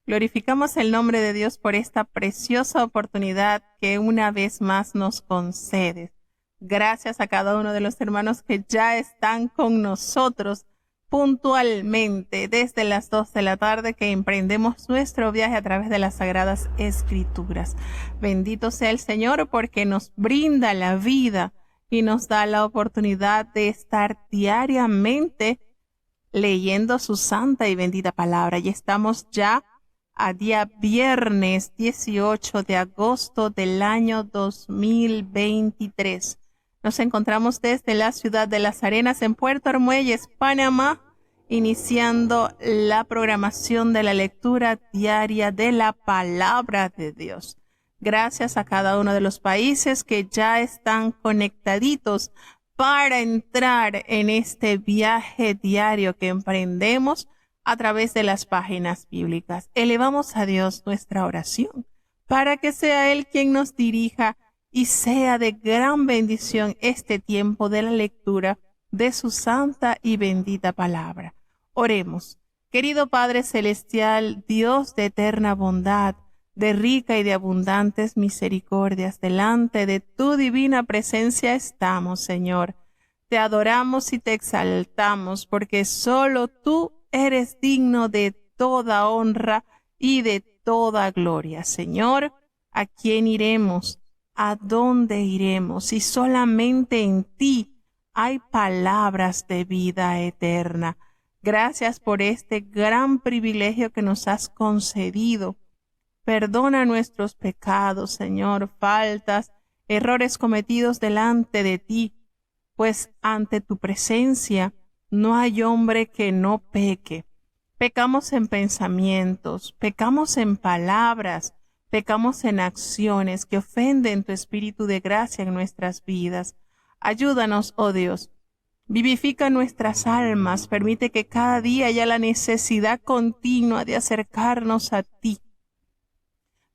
Glorificamos el nombre de Dios por esta preciosa oportunidad que una vez más nos concede. Gracias a cada uno de los hermanos que ya están con nosotros puntualmente desde las 2 de la tarde que emprendemos nuestro viaje a través de las Sagradas Escrituras. Bendito sea el Señor porque nos brinda la vida y nos da la oportunidad de estar diariamente leyendo su santa y bendita palabra. Y estamos ya a día viernes 18 de agosto del año 2023. Nos encontramos desde la ciudad de Las Arenas en Puerto Armuelles, Panamá, iniciando la programación de la lectura diaria de la palabra de Dios. Gracias a cada uno de los países que ya están conectaditos para entrar en este viaje diario que emprendemos a través de las páginas bíblicas. Elevamos a Dios nuestra oración para que sea Él quien nos dirija y sea de gran bendición este tiempo de la lectura de su santa y bendita palabra. Oremos. Querido Padre Celestial, Dios de eterna bondad, de rica y de abundantes misericordias, delante de tu divina presencia estamos, Señor. Te adoramos y te exaltamos porque solo tú eres digno de toda honra y de toda gloria. Señor, ¿a quién iremos? ¿A dónde iremos? Si solamente en ti hay palabras de vida eterna. Gracias por este gran privilegio que nos has concedido. Perdona nuestros pecados, Señor, faltas, errores cometidos delante de ti, pues ante tu presencia no hay hombre que no peque. Pecamos en pensamientos, pecamos en palabras, pecamos en acciones que ofenden tu espíritu de gracia en nuestras vidas. Ayúdanos, oh Dios. Vivifica nuestras almas, permite que cada día haya la necesidad continua de acercarnos a ti.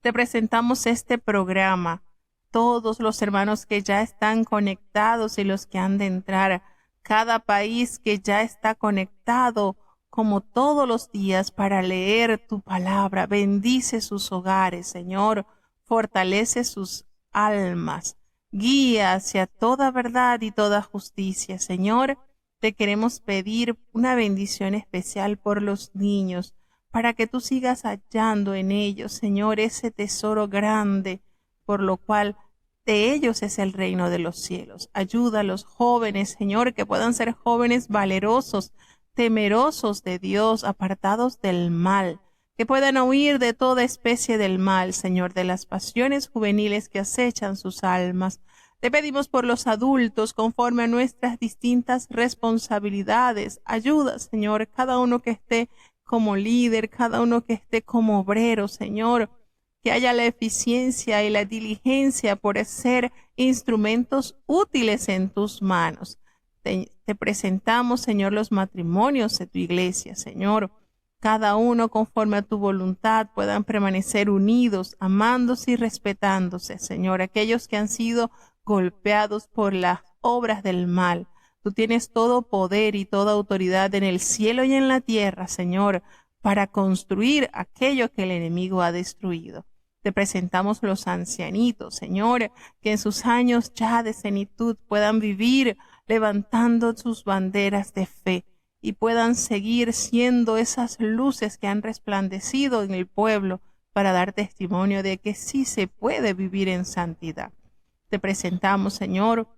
Te presentamos este programa, todos los hermanos que ya están conectados y los que han de entrar, cada país que ya está conectado como todos los días para leer tu palabra. Bendice sus hogares, Señor, fortalece sus almas, guía hacia toda verdad y toda justicia. Señor, te queremos pedir una bendición especial por los niños, para que tú sigas hallando en ellos, Señor, ese tesoro grande, por lo cual de ellos es el reino de los cielos. Ayuda a los jóvenes, Señor, que puedan ser jóvenes valerosos, temerosos de Dios, apartados del mal, que puedan huir de toda especie del mal, Señor, de las pasiones juveniles que acechan sus almas. Te pedimos por los adultos, conforme a nuestras distintas responsabilidades. Ayuda, Señor, cada uno que esté como líder, cada uno que esté como obrero, Señor, que haya la eficiencia y la diligencia por ser instrumentos útiles en tus manos. Te presentamos, Señor, los matrimonios de tu iglesia, Señor. Cada uno conforme a tu voluntad puedan permanecer unidos, amándose y respetándose, Señor. Aquellos que han sido golpeados por las obras del mal. Tú tienes todo poder y toda autoridad en el cielo y en la tierra, Señor, para construir aquello que el enemigo ha destruido. Te presentamos los ancianitos, Señor, que en sus años ya de senitud puedan vivir levantando sus banderas de fe y puedan seguir siendo esas luces que han resplandecido en el pueblo para dar testimonio de que sí se puede vivir en santidad. Te presentamos, Señor,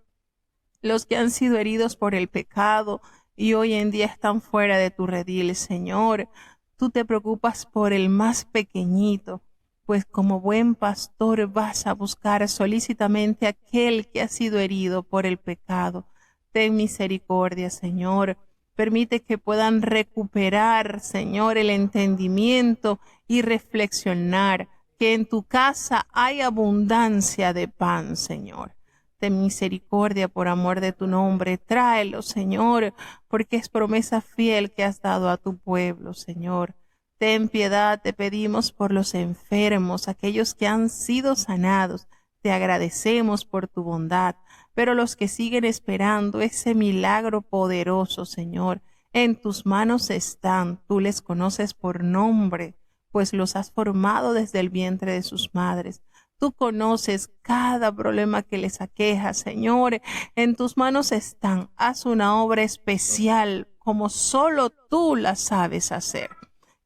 los que han sido heridos por el pecado y hoy en día están fuera de tu redil, Señor. Tú te preocupas por el más pequeñito, pues como buen pastor vas a buscar solícitamente a aquel que ha sido herido por el pecado. Ten misericordia, Señor. Permite que puedan recuperar, Señor, el entendimiento y reflexionar que en tu casa hay abundancia de pan, Señor. Ten misericordia por amor de tu nombre. Tráelo, Señor, porque es promesa fiel que has dado a tu pueblo, Señor. Ten piedad, te pedimos por los enfermos, aquellos que han sido sanados. Te agradecemos por tu bondad, pero los que siguen esperando ese milagro poderoso, Señor, en tus manos están. Tú les conoces por nombre, pues los has formado desde el vientre de sus madres. Tú conoces cada problema que les aqueja, Señor. En tus manos están. Haz una obra especial como solo tú la sabes hacer.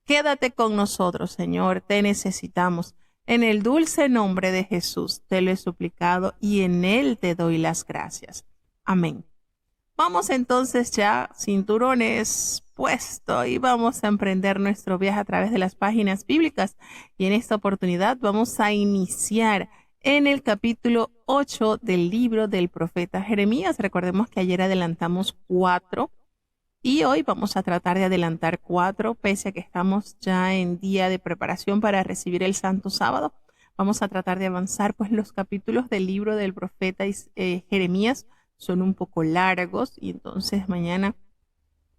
Quédate con nosotros, Señor. Te necesitamos. En el dulce nombre de Jesús te lo he suplicado y en él te doy las gracias. Amén. Vamos entonces ya, cinturones puesto, y vamos a emprender nuestro viaje a través de las páginas bíblicas. Y en esta oportunidad vamos a iniciar en el capítulo 8 del libro del profeta Jeremías. Recordemos que ayer adelantamos 4 y hoy vamos a tratar de adelantar 4, pese a que estamos ya en día de preparación para recibir el Santo Sábado. Vamos a tratar de avanzar, pues los capítulos del libro del profeta Jeremías son un poco largos y entonces mañana,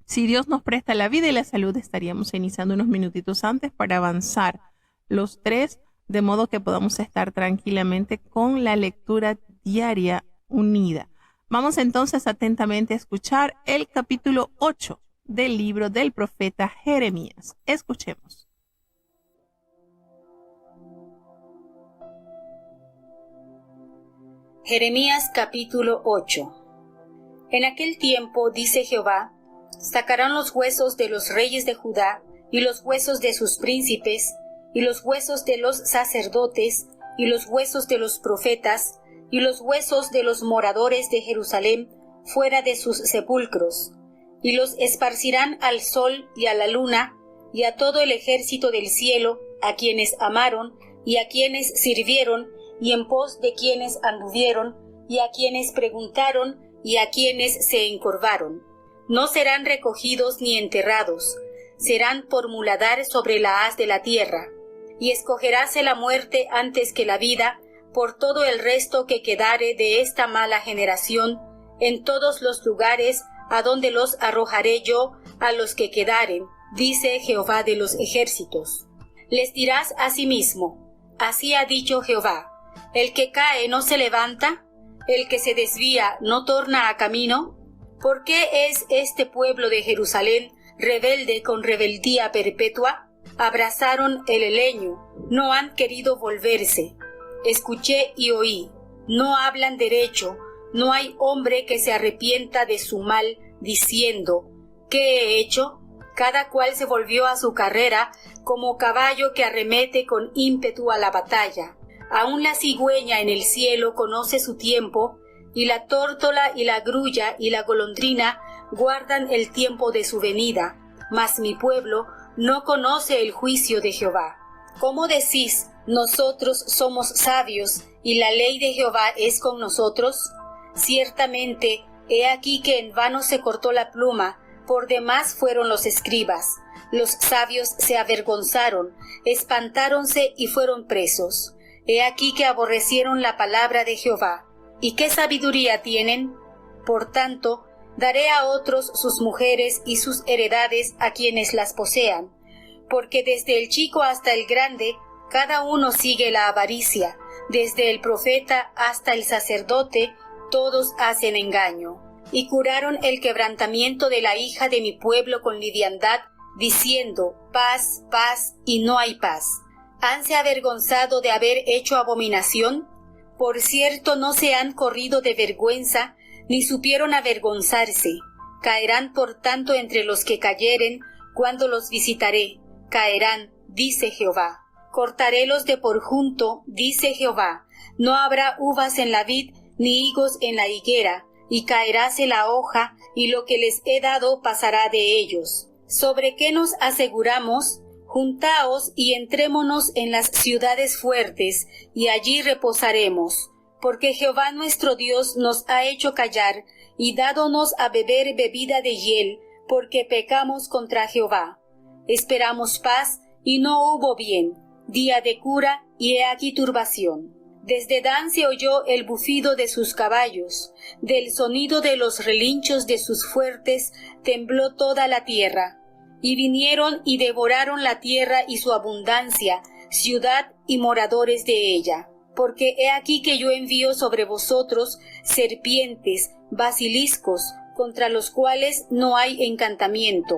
si Dios nos presta la vida y la salud, estaríamos iniciando unos minutitos antes para avanzar los 3, de modo que podamos estar tranquilamente con la lectura diaria unida. Vamos entonces atentamente a escuchar el capítulo 8 del libro del profeta Jeremías. Escuchemos. Jeremías capítulo 8. En aquel tiempo, dice Jehová, sacarán los huesos de los reyes de Judá, y los huesos de sus príncipes, y los huesos de los sacerdotes, y los huesos de los profetas, y los huesos de los moradores de Jerusalén, fuera de sus sepulcros, y los esparcirán al sol y a la luna, y a todo el ejército del cielo, a quienes amaron, y a quienes sirvieron, y en pos de quienes anduvieron, y a quienes preguntaron, y a quienes se encorvaron. No serán recogidos ni enterrados, serán por muladar sobre la haz de la tierra, y escogeráse la muerte antes que la vida, por todo el resto que quedare de esta mala generación, en todos los lugares a donde los arrojaré yo a los que quedaren, dice Jehová de los ejércitos. Les dirás asimismo, así ha dicho Jehová, el que cae no se levanta, el que se desvía no torna a camino. ¿Por qué es este pueblo de Jerusalén rebelde con rebeldía perpetua? Abrazaron el leño, no han querido volverse. Escuché y oí, no hablan derecho, no hay hombre que se arrepienta de su mal, diciendo, ¿qué he hecho? Cada cual se volvió a su carrera, como caballo que arremete con ímpetu a la batalla. Aún la cigüeña en el cielo conoce su tiempo, y la tórtola y la grulla y la golondrina guardan el tiempo de su venida, mas mi pueblo no conoce el juicio de Jehová. ¿Cómo decís, nosotros somos sabios, y la ley de Jehová es con nosotros? Ciertamente, he aquí que en vano se cortó la pluma, por demás fueron los escribas. Los sabios se avergonzaron, espantáronse y fueron presos. He aquí que aborrecieron la palabra de Jehová. ¿Y qué sabiduría tienen? Por tanto, daré a otros sus mujeres y sus heredades a quienes las posean, porque desde el chico hasta el grande, cada uno sigue la avaricia, desde el profeta hasta el sacerdote, todos hacen engaño. Y curaron el quebrantamiento de la hija de mi pueblo con liviandad, diciendo, paz, paz, y no hay paz. ¿Hanse avergonzado de haber hecho abominación? Por cierto, no se han corrido de vergüenza, ni supieron avergonzarse. Caerán por tanto entre los que cayeren, cuando los visitaré. Caerán, dice Jehová. Cortarélos de por junto, dice Jehová. No habrá uvas en la vid, ni higos en la higuera, y caeráse la hoja, y lo que les he dado pasará de ellos. ¿Sobre qué nos aseguramos? Juntaos y entrémonos en las ciudades fuertes, y allí reposaremos, porque Jehová nuestro Dios nos ha hecho callar, y dádonos a beber bebida de hiel, porque pecamos contra Jehová. Esperamos paz, y no hubo bien, día de cura, y he aquí turbación. Desde Dan se oyó el bufido de sus caballos, del sonido de los relinchos de sus fuertes tembló toda la tierra. Y vinieron y devoraron la tierra y su abundancia, ciudad y moradores de ella. Porque he aquí que yo envío sobre vosotros serpientes, basiliscos, contra los cuales no hay encantamiento.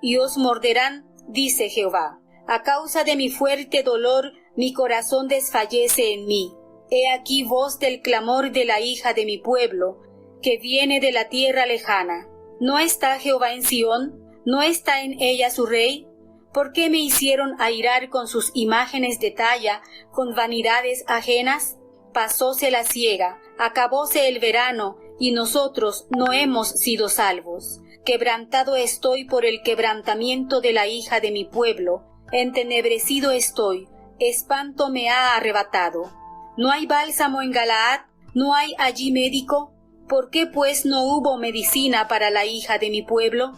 Y os morderán, dice Jehová. A causa de mi fuerte dolor, mi corazón desfallece en mí. He aquí voz del clamor de la hija de mi pueblo, que viene de la tierra lejana. ¿No está Jehová en Sión? ¿No está en ella su rey? ¿Por qué me hicieron airar con sus imágenes de talla, con vanidades ajenas? Pasóse la siega, acabóse el verano, y nosotros no hemos sido salvos. Quebrantado estoy por el quebrantamiento de la hija de mi pueblo, entenebrecido estoy, espanto me ha arrebatado. ¿No hay bálsamo en Galaad? ¿No hay allí médico? ¿Por qué pues no hubo medicina para la hija de mi pueblo?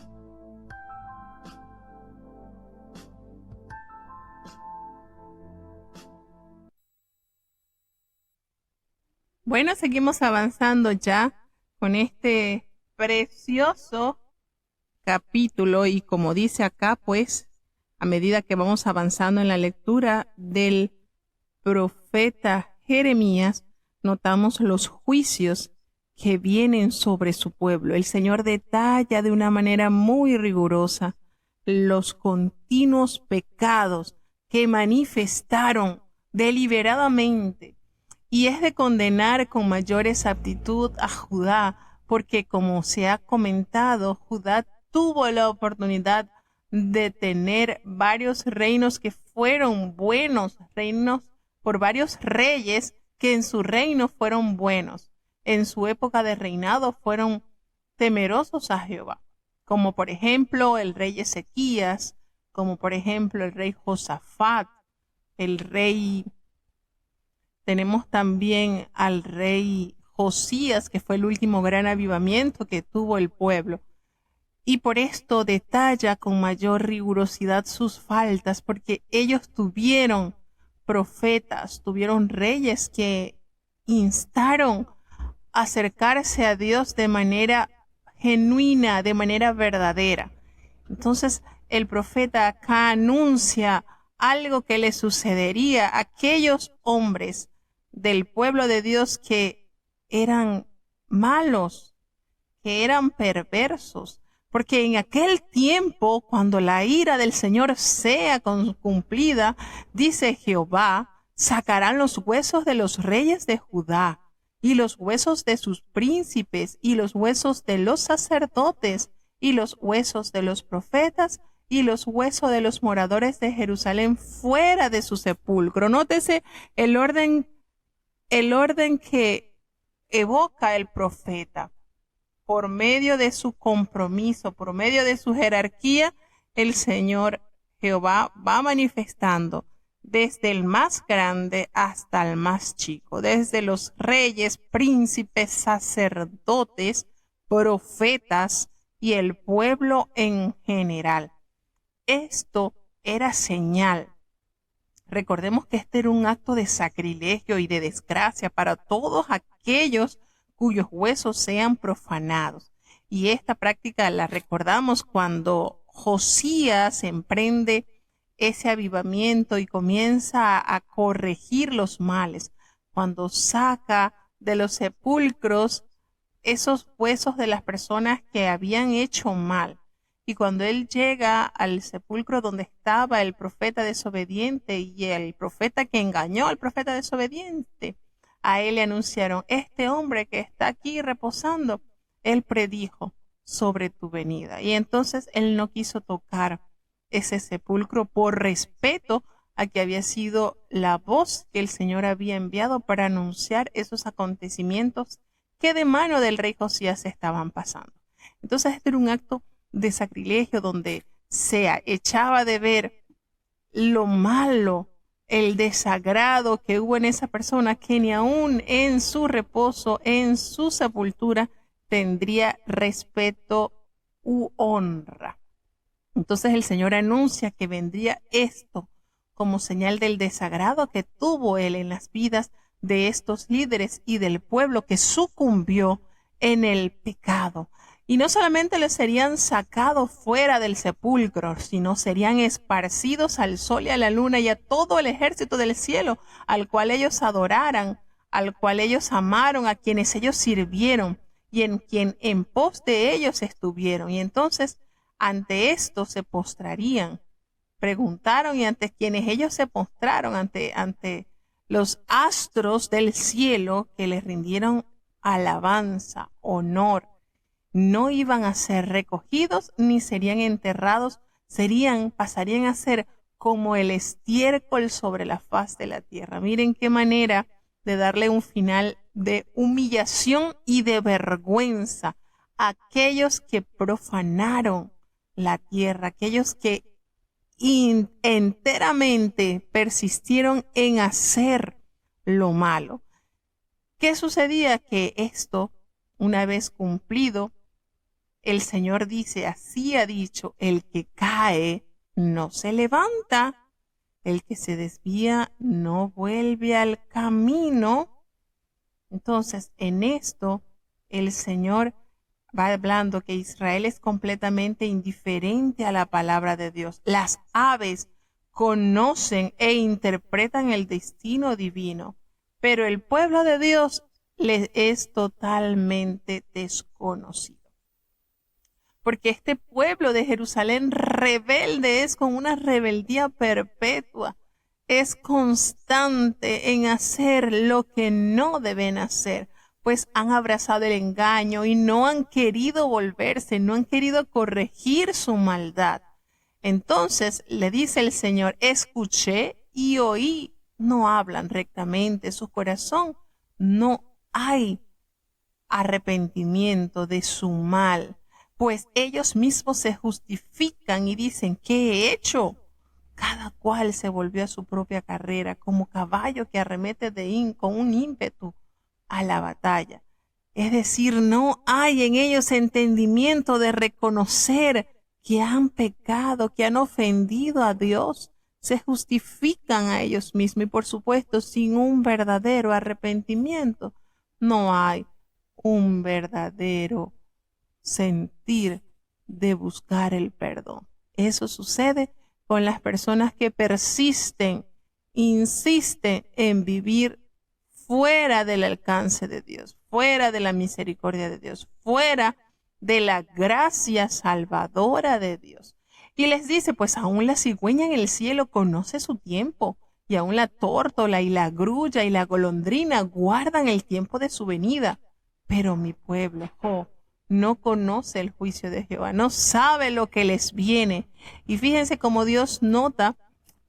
Bueno, seguimos avanzando ya con este precioso capítulo y como dice acá, pues, a medida que vamos avanzando en la lectura del profeta Jeremías, notamos los juicios que vienen sobre su pueblo. El Señor detalla de una manera muy rigurosa los continuos pecados que manifestaron deliberadamente, y es de condenar con mayor exactitud a Judá, porque como se ha comentado, Judá tuvo la oportunidad de tener varios reinos que fueron buenos, reinos por varios reyes que en su reino fueron buenos. En su época de reinado fueron temerosos a Jehová, como por ejemplo el rey Ezequías, como por ejemplo el rey Josafat, tenemos también al rey Josías, que fue el último gran avivamiento que tuvo el pueblo. Y por esto detalla con mayor rigurosidad sus faltas, porque ellos tuvieron profetas, tuvieron reyes que instaron a acercarse a Dios de manera genuina, de manera verdadera. Entonces el profeta acá anuncia algo que le sucedería a aquellos hombres del pueblo de Dios que eran malos, que eran perversos, porque en aquel tiempo, cuando la ira del Señor sea cumplida, dice Jehová, sacarán los huesos de los reyes de Judá, y los huesos de sus príncipes, y los huesos de los sacerdotes, y los huesos de los profetas, y los huesos de los moradores de Jerusalén fuera de su sepulcro. Nótese el orden que evoca el profeta. Por medio de su compromiso, por medio de su jerarquía, el Señor Jehová va manifestando desde el más grande hasta el más chico, desde los reyes, príncipes, sacerdotes, profetas y el pueblo en general. Esto era señal. Recordemos que este era un acto de sacrilegio y de desgracia para todos aquellos cuyos huesos sean profanados. Y esta práctica la recordamos cuando Josías emprende ese avivamiento y comienza a corregir los males, cuando saca de los sepulcros esos huesos de las personas que habían hecho mal. Y cuando él llega al sepulcro donde estaba el profeta desobediente y el profeta que engañó al profeta desobediente, a él le anunciaron, este hombre que está aquí reposando, él predijo sobre tu venida. Y entonces él no quiso tocar ese sepulcro por respeto a que había sido la voz que el Señor había enviado para anunciar esos acontecimientos que de mano del rey Josías estaban pasando. Entonces este era un acto de sacrilegio donde se echaba de ver lo malo, el desagrado que hubo en esa persona, que ni aún en su reposo, en su sepultura, tendría respeto u honra. Entonces el Señor anuncia que vendría esto como señal del desagrado que tuvo él en las vidas de estos líderes y del pueblo que sucumbió en el pecado. Y no solamente les serían sacados fuera del sepulcro, sino serían esparcidos al sol y a la luna y a todo el ejército del cielo, al cual ellos adoraran, al cual ellos amaron, a quienes ellos sirvieron y en quien en pos de ellos estuvieron. Y entonces ante esto se postrarían preguntaron y ante quienes ellos se postraron ante los astros del cielo que les rindieron alabanza, honor, no iban a ser recogidos ni serían enterrados, pasarían a ser como el estiércol sobre la faz de la tierra. Miren qué manera de darle un final de humillación y de vergüenza a aquellos que profanaron la tierra, aquellos que enteramente persistieron en hacer lo malo. ¿Qué sucedía? Que esto, una vez cumplido, el Señor dice, así ha dicho, el que cae no se levanta, el que se desvía no vuelve al camino. Entonces, en esto, el Señor va hablando que Israel es completamente indiferente a la palabra de Dios. Las aves conocen e interpretan el destino divino, pero el pueblo de Dios les es totalmente desconocido. Porque este pueblo de Jerusalén rebelde es con una rebeldía perpetua, es constante en hacer lo que no deben hacer, pues han abrazado el engaño y no han querido volverse, no han querido corregir su maldad. Entonces le dice el Señor, escuché y oí, no hablan rectamente, su corazón no hay arrepentimiento de su mal, pues ellos mismos se justifican y dicen, ¿qué he hecho? Cada cual se volvió a su propia carrera, como caballo que arremete con un ímpetu a la batalla. Es decir, no hay en ellos entendimiento de reconocer que han pecado, que han ofendido a Dios. Se justifican a ellos mismos y, por supuesto, sin un verdadero arrepentimiento, no hay un verdadero sentir de buscar el perdón. Eso sucede con las personas que persisten, insisten en vivir fuera del alcance de Dios, fuera de la misericordia de Dios, fuera de la gracia salvadora de Dios. Y les dice, pues aún la cigüeña en el cielo conoce su tiempo, y aún la tórtola y la grulla y la golondrina guardan el tiempo de su venida. Pero mi pueblo, no conoce el juicio de Jehová, no sabe lo que les viene. Y fíjense cómo Dios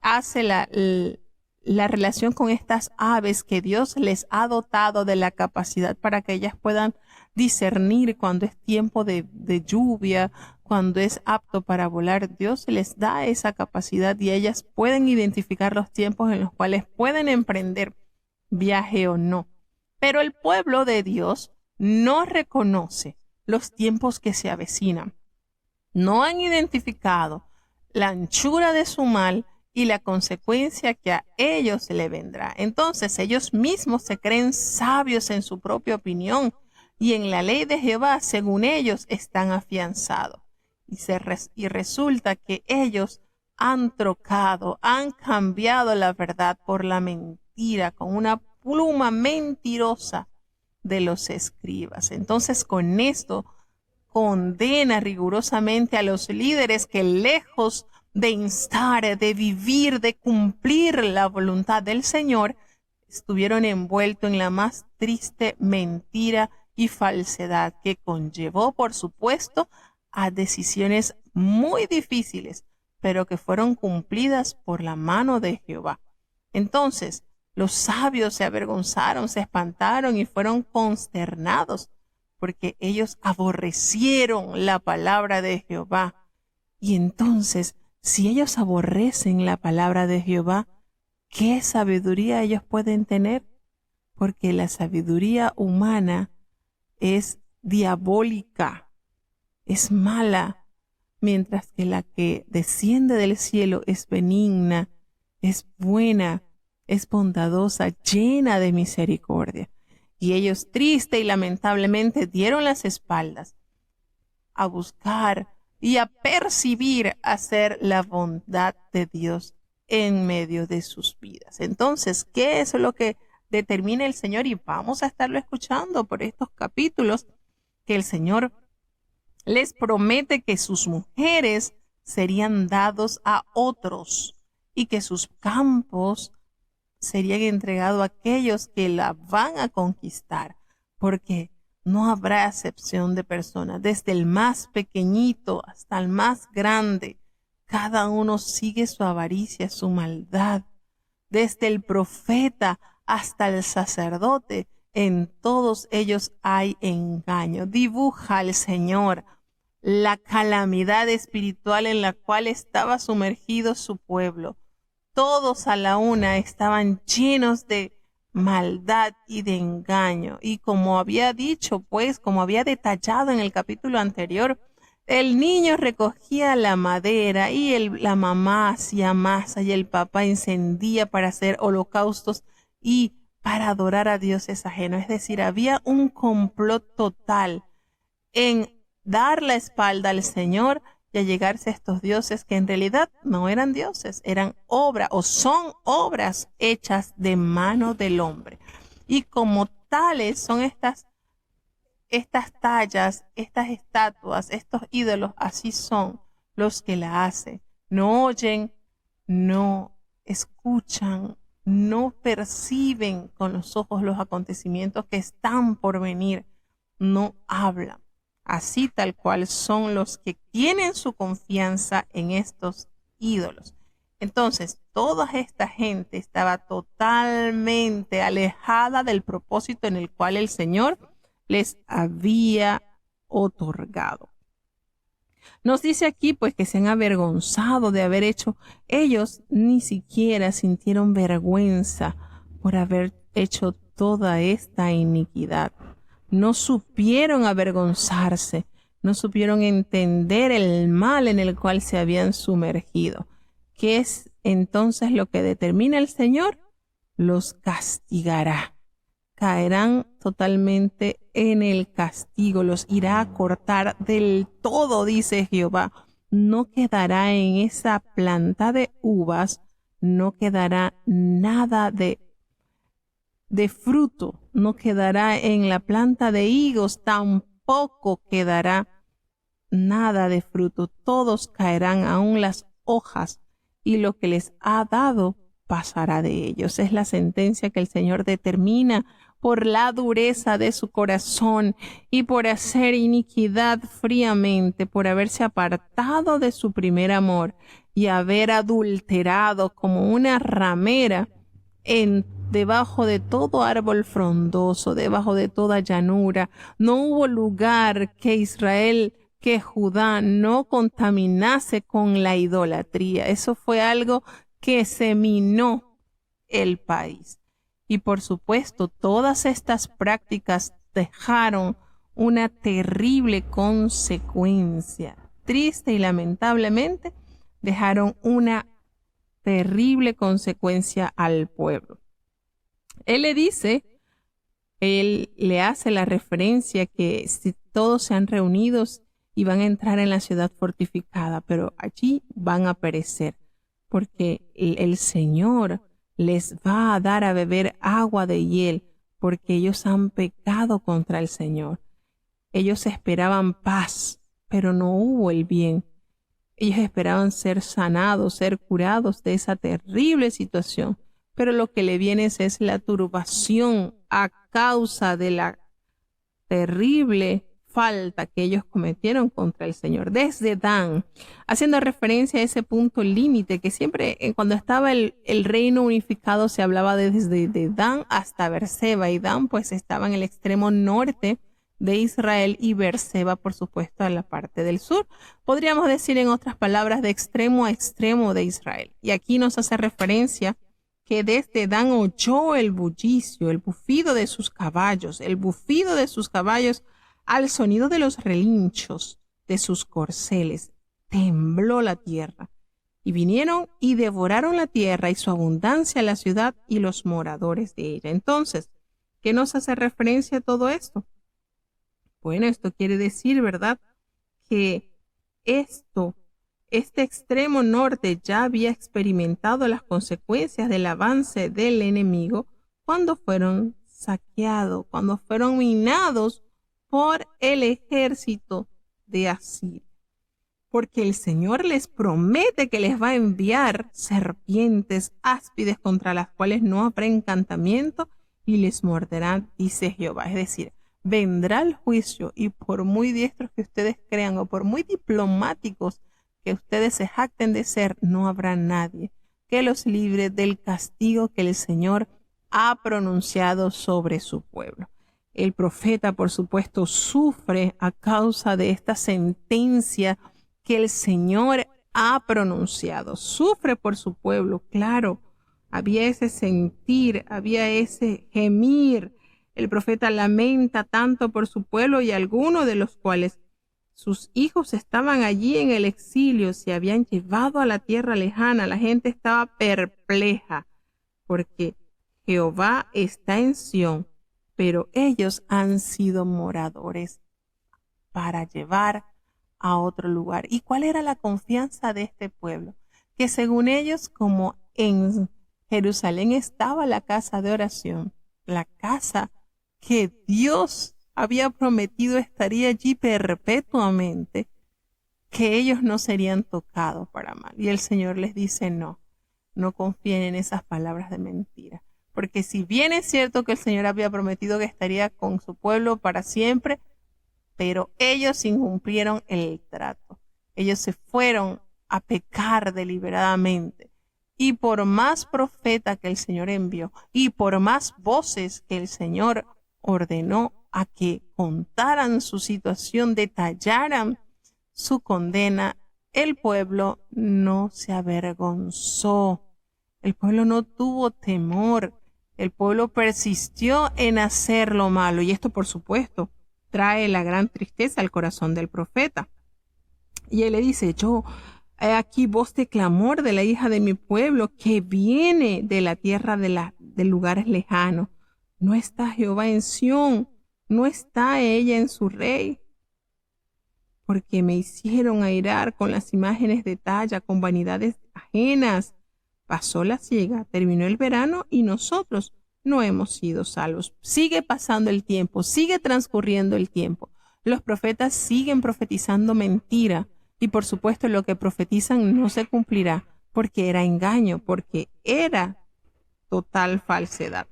hace la relación con estas aves que Dios les ha dotado de la capacidad para que ellas puedan discernir cuando es tiempo de lluvia, cuando es apto para volar. Dios les da esa capacidad y ellas pueden identificar los tiempos en los cuales pueden emprender viaje o no. Pero el pueblo de Dios no reconoce los tiempos que se avecinan. No han identificado la anchura de su mal y la consecuencia que a ellos le vendrá. Entonces ellos mismos se creen sabios en su propia opinión y en la ley de Jehová, según ellos, están afianzados. Y resulta que ellos han cambiado la verdad por la mentira, con una pluma mentirosa de los escribas. Entonces con esto condena rigurosamente a los líderes que, lejos de instar, de vivir, de cumplir la voluntad del Señor, estuvieron envueltos en la más triste mentira y falsedad, que conllevó, por supuesto, a decisiones muy difíciles, pero que fueron cumplidas por la mano de Jehová. Entonces, los sabios se avergonzaron, se espantaron y fueron consternados, porque ellos aborrecieron la palabra de Jehová. Y entonces, si ellos aborrecen la palabra de Jehová, ¿qué sabiduría ellos pueden tener? Porque la sabiduría humana es diabólica, es mala, mientras que la que desciende del cielo es benigna, es buena, es bondadosa, llena de misericordia. Y ellos, triste y lamentablemente, dieron las espaldas a buscar y a percibir hacer la bondad de Dios en medio de sus vidas. Entonces, ¿qué es lo que determina el Señor? Y vamos a estarlo escuchando por estos capítulos, que el Señor les promete que sus mujeres serían dados a otros y que sus campos serían entregados a aquellos que la van a conquistar, porque no habrá acepción de personas, desde el más pequeñito hasta el más grande. Cada uno sigue su avaricia, su maldad. Desde el profeta hasta el sacerdote, en todos ellos hay engaño. Dibuja al Señor la calamidad espiritual en la cual estaba sumergido su pueblo. Todos a la una estaban llenos de maldad y de engaño. Y como había dicho, pues, como había detallado en el capítulo anterior, el niño recogía la madera y la mamá hacía masa y el papá encendía para hacer holocaustos y para adorar a dioses ajenos. Es decir, había un complot total en dar la espalda al Señor y allegarse a estos dioses que en realidad no eran dioses, eran obras o son obras hechas de mano del hombre. Y como tales son estas tallas, estas estatuas, estos ídolos, así son los que la hacen. No oyen, no escuchan, no perciben con los ojos los acontecimientos que están por venir, no hablan. Así tal cual son los que tienen su confianza en estos ídolos. Entonces, toda esta gente estaba totalmente alejada del propósito en el cual el Señor les había otorgado. Nos dice aquí pues que se han avergonzado de haber hecho, ellos ni siquiera sintieron vergüenza por haber hecho toda esta iniquidad. No supieron avergonzarse, no supieron entender el mal en el cual se habían sumergido. ¿Qué es entonces lo que determina el Señor? Los castigará. Caerán totalmente en el castigo, los irá a cortar del todo, dice Jehová. No quedará en esa planta de uvas, no quedará nada de fruto, no quedará en la planta de higos, tampoco quedará nada de fruto. Todos caerán, aún las hojas, y lo que les ha dado pasará de ellos. Es la sentencia que el Señor determina por la dureza de su corazón y por hacer iniquidad fríamente, por haberse apartado de su primer amor y haber adulterado como una ramera debajo de todo árbol frondoso, debajo de toda llanura. No hubo lugar que Israel, que Judá no contaminase con la idolatría. Eso fue algo que se minó el país. Y por supuesto, todas estas prácticas dejaron una terrible consecuencia. Triste y lamentablemente, dejaron una terrible consecuencia al pueblo. Él le hace la referencia que si todos sean reunidos y van a entrar en la ciudad fortificada, pero allí van a perecer, porque el Señor les va a dar a beber agua de hiel, porque ellos han pecado contra el Señor. Ellos esperaban paz, pero no hubo el bien. Ellos esperaban ser sanados, ser curados de esa terrible situación, pero lo que le viene es la turbación a causa de la terrible falta que ellos cometieron contra el Señor. Desde Dan, haciendo referencia a ese punto límite que siempre cuando estaba el reino unificado se hablaba desde Dan hasta Berseba, y Dan pues estaba en el extremo norte de Israel y Berseba por supuesto en la parte del sur. Podríamos decir en otras palabras de extremo a extremo de Israel. Y aquí nos hace referencia que desde Dan oyó el bullicio, el bufido de sus caballos, al sonido de los relinchos de sus corceles. Tembló la tierra, y vinieron y devoraron la tierra y su abundancia, la ciudad y los moradores de ella. Entonces, ¿qué nos hace referencia a todo esto? Bueno, esto quiere decir, ¿verdad?, que este extremo norte ya había experimentado las consecuencias del avance del enemigo cuando fueron saqueados, cuando fueron minados por el ejército de Asiria. porque el Señor les promete que les va a enviar serpientes áspides contra las cuales no habrá encantamiento y les morderán, dice Jehová. Es decir, vendrá el juicio y por muy diestros que ustedes crean o por muy diplomáticos que ustedes se jacten de ser, no habrá nadie que los libre del castigo que el Señor ha pronunciado sobre su pueblo. El profeta, por supuesto, sufre a causa de esta sentencia que el Señor ha pronunciado. Sufre por su pueblo, claro. Había ese sentir, había ese gemir. El profeta lamenta tanto por su pueblo y algunos de los cuales sus hijos estaban allí en el exilio, se habían llevado a la tierra lejana. La gente estaba perpleja porque Jehová está en Sión, pero ellos han sido moradores para llevar a otro lugar. ¿Y cuál era la confianza de este pueblo? Que según ellos, como en Jerusalén estaba la casa de oración, la casa que Dios había prometido estaría allí perpetuamente, que ellos no serían tocados para mal. Y el Señor les dice, no confíen en esas palabras de mentira. Porque si bien es cierto que el Señor había prometido que estaría con su pueblo para siempre, pero ellos incumplieron el trato. Ellos se fueron a pecar deliberadamente. Y por más profeta que el Señor envió, y por más voces que el Señor ordenó a que contaran su situación, detallaran su condena, el pueblo no se avergonzó. El pueblo no tuvo temor. El pueblo persistió en hacer lo malo. Y esto, por supuesto, trae la gran tristeza al corazón del profeta. Y él le dice, yo he aquí voz de clamor de la hija de mi pueblo que viene de la tierra de lugares lejanos. No está Jehová en Sión, no está ella en su rey. Porque me hicieron airar con las imágenes de talla, con vanidades ajenas. Pasó la siega, terminó el verano y nosotros no hemos sido salvos. Sigue pasando el tiempo, sigue transcurriendo el tiempo. Los profetas siguen profetizando mentira y por supuesto lo que profetizan no se cumplirá porque era engaño, porque era total falsedad.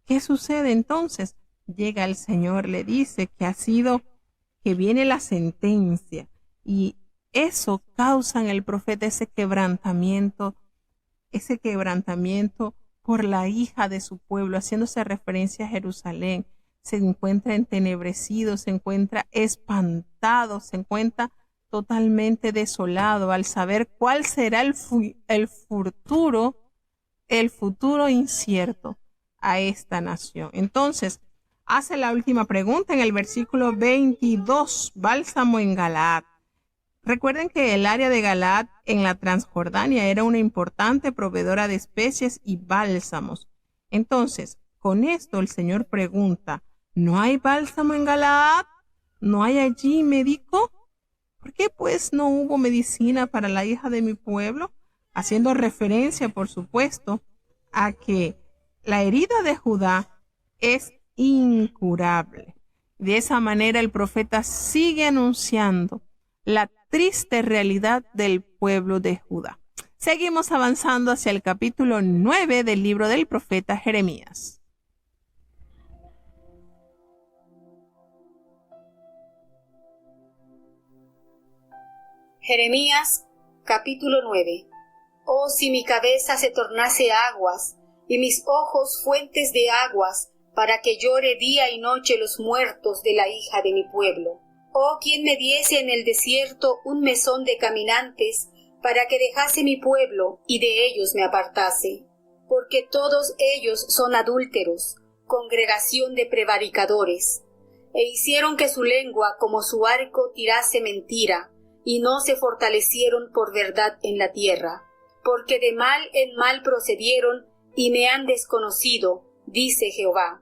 ¿Qué sucede entonces? Llega el Señor, le dice que viene la sentencia y eso causa en el profeta ese quebrantamiento por la hija de su pueblo, haciéndose referencia a Jerusalén. Se encuentra entenebrecido, se encuentra espantado, se encuentra totalmente desolado al saber cuál será el futuro incierto a esta nación. Entonces, hace la última pregunta en el versículo 22, bálsamo en Galaad. Recuerden que el área de Galaad en la Transjordania era una importante proveedora de especies y bálsamos. Entonces, con esto el Señor pregunta, ¿no hay bálsamo en Galaad? ¿No hay allí médico? ¿Por qué pues no hubo medicina para la hija de mi pueblo? Haciendo referencia, por supuesto, a que la herida de Judá es incurable. De esa manera el profeta sigue anunciando la triste realidad del pueblo de Judá. Seguimos avanzando hacia el capítulo 9 del libro del profeta Jeremías. Jeremías, capítulo 9. Oh, si mi cabeza se tornase aguas, y mis ojos fuentes de aguas, para que llore día y noche los muertos de la hija de mi pueblo. Oh, quien me diese en el desierto un mesón de caminantes, para que dejase mi pueblo, y de ellos me apartase. Porque todos ellos son adúlteros, congregación de prevaricadores, e hicieron que su lengua como su arco tirase mentira, y no se fortalecieron por verdad en la tierra. Porque de mal en mal procedieron, y me han desconocido, dice Jehová.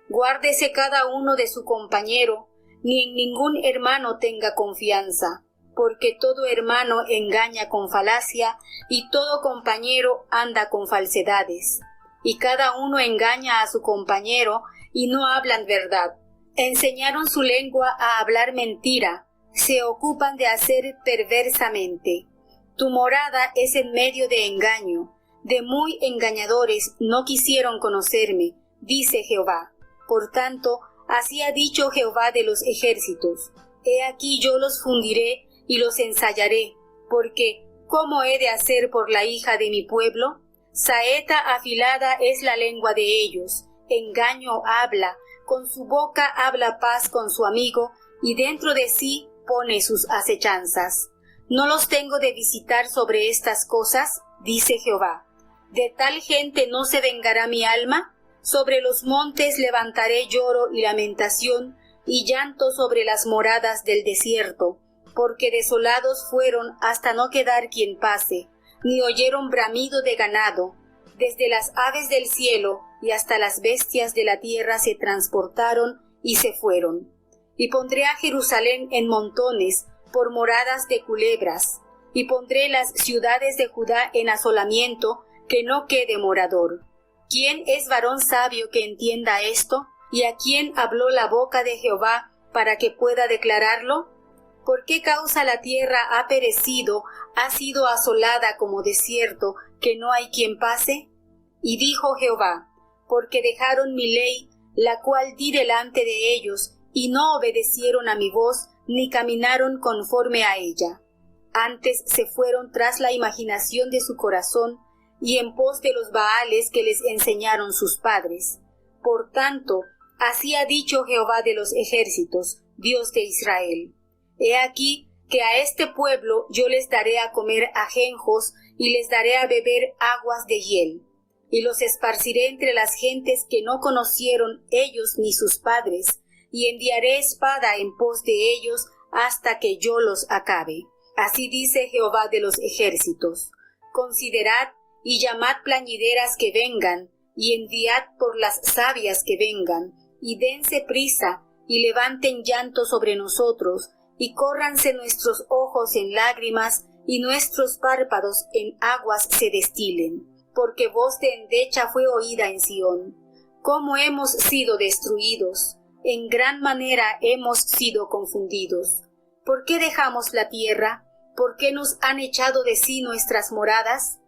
Guárdese cada uno de su compañero, ni en ningún hermano tenga confianza, porque todo hermano engaña con falacia, y todo compañero anda con falsedades. Y cada uno engaña a su compañero, y no hablan verdad. Enseñaron su lengua a hablar mentira, se ocupan de hacer perversamente. Tu morada es en medio de engaño, de muy engañadores no quisieron conocerme, dice Jehová. Por tanto, así ha dicho Jehová de los ejércitos: he aquí yo los fundiré y los ensayaré, porque ¿cómo he de hacer por la hija de mi pueblo? Saeta afilada es la lengua de ellos, engaño habla, con su boca habla paz con su amigo, y dentro de sí pone sus acechanzas. ¿No los tengo de visitar sobre estas cosas? Dice Jehová. ¿De tal gente no se vengará mi alma? Sobre los montes levantaré lloro y lamentación, y llanto sobre las moradas del desierto, porque desolados fueron hasta no quedar quien pase, ni oyeron bramido de ganado. Desde las aves del cielo y hasta las bestias de la tierra se transportaron y se fueron. Y pondré a Jerusalén en montones, por moradas de culebras, y pondré las ciudades de Judá en asolamiento, que no quede morador. ¿Quién es varón sabio que entienda esto? ¿Y a quién habló la boca de Jehová para que pueda declararlo? ¿Por qué causa la tierra ha perecido, ha sido asolada como desierto, que no hay quien pase? Y dijo Jehová: porque dejaron mi ley, la cual di delante de ellos, y no obedecieron a mi voz, ni caminaron conforme a ella. Antes se fueron tras la imaginación de su corazón, y en pos de los Baales que les enseñaron sus padres. Por tanto, así ha dicho Jehová de los ejércitos, Dios de Israel: he aquí que a este pueblo yo les daré a comer ajenjos, y les daré a beber aguas de hiel, y los esparciré entre las gentes que no conocieron ellos ni sus padres, y enviaré espada en pos de ellos hasta que yo los acabe. Así dice Jehová de los ejércitos: considerad y llamad plañideras que vengan, y enviad por las sabias que vengan, y dense prisa, y levanten llanto sobre nosotros, y córranse nuestros ojos en lágrimas, y nuestros párpados en aguas se destilen, porque voz de endecha fue oída en Sión. ¿Cómo hemos sido destruidos? En gran manera hemos sido confundidos. ¿Por qué dejamos la tierra? ¿Por qué nos han echado de sí nuestras moradas?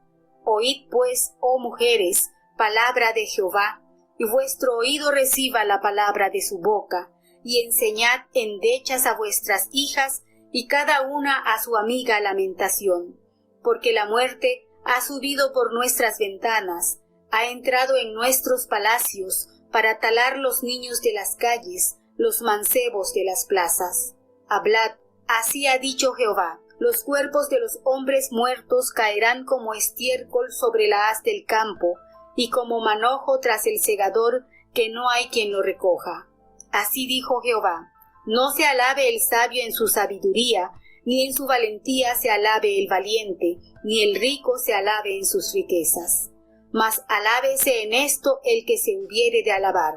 Oíd pues, oh mujeres, palabra de Jehová, y vuestro oído reciba la palabra de su boca, y enseñad endechas a vuestras hijas, y cada una a su amiga lamentación. Porque la muerte ha subido por nuestras ventanas, ha entrado en nuestros palacios, para talar los niños de las calles, los mancebos de las plazas. Hablad, así ha dicho Jehová: los cuerpos de los hombres muertos caerán como estiércol sobre la haz del campo, y como manojo tras el segador, que no hay quien lo recoja. Así dijo Jehová: no se alabe el sabio en su sabiduría, ni en su valentía se alabe el valiente, ni el rico se alabe en sus riquezas. Mas alábese en esto el que se hubiere de alabar,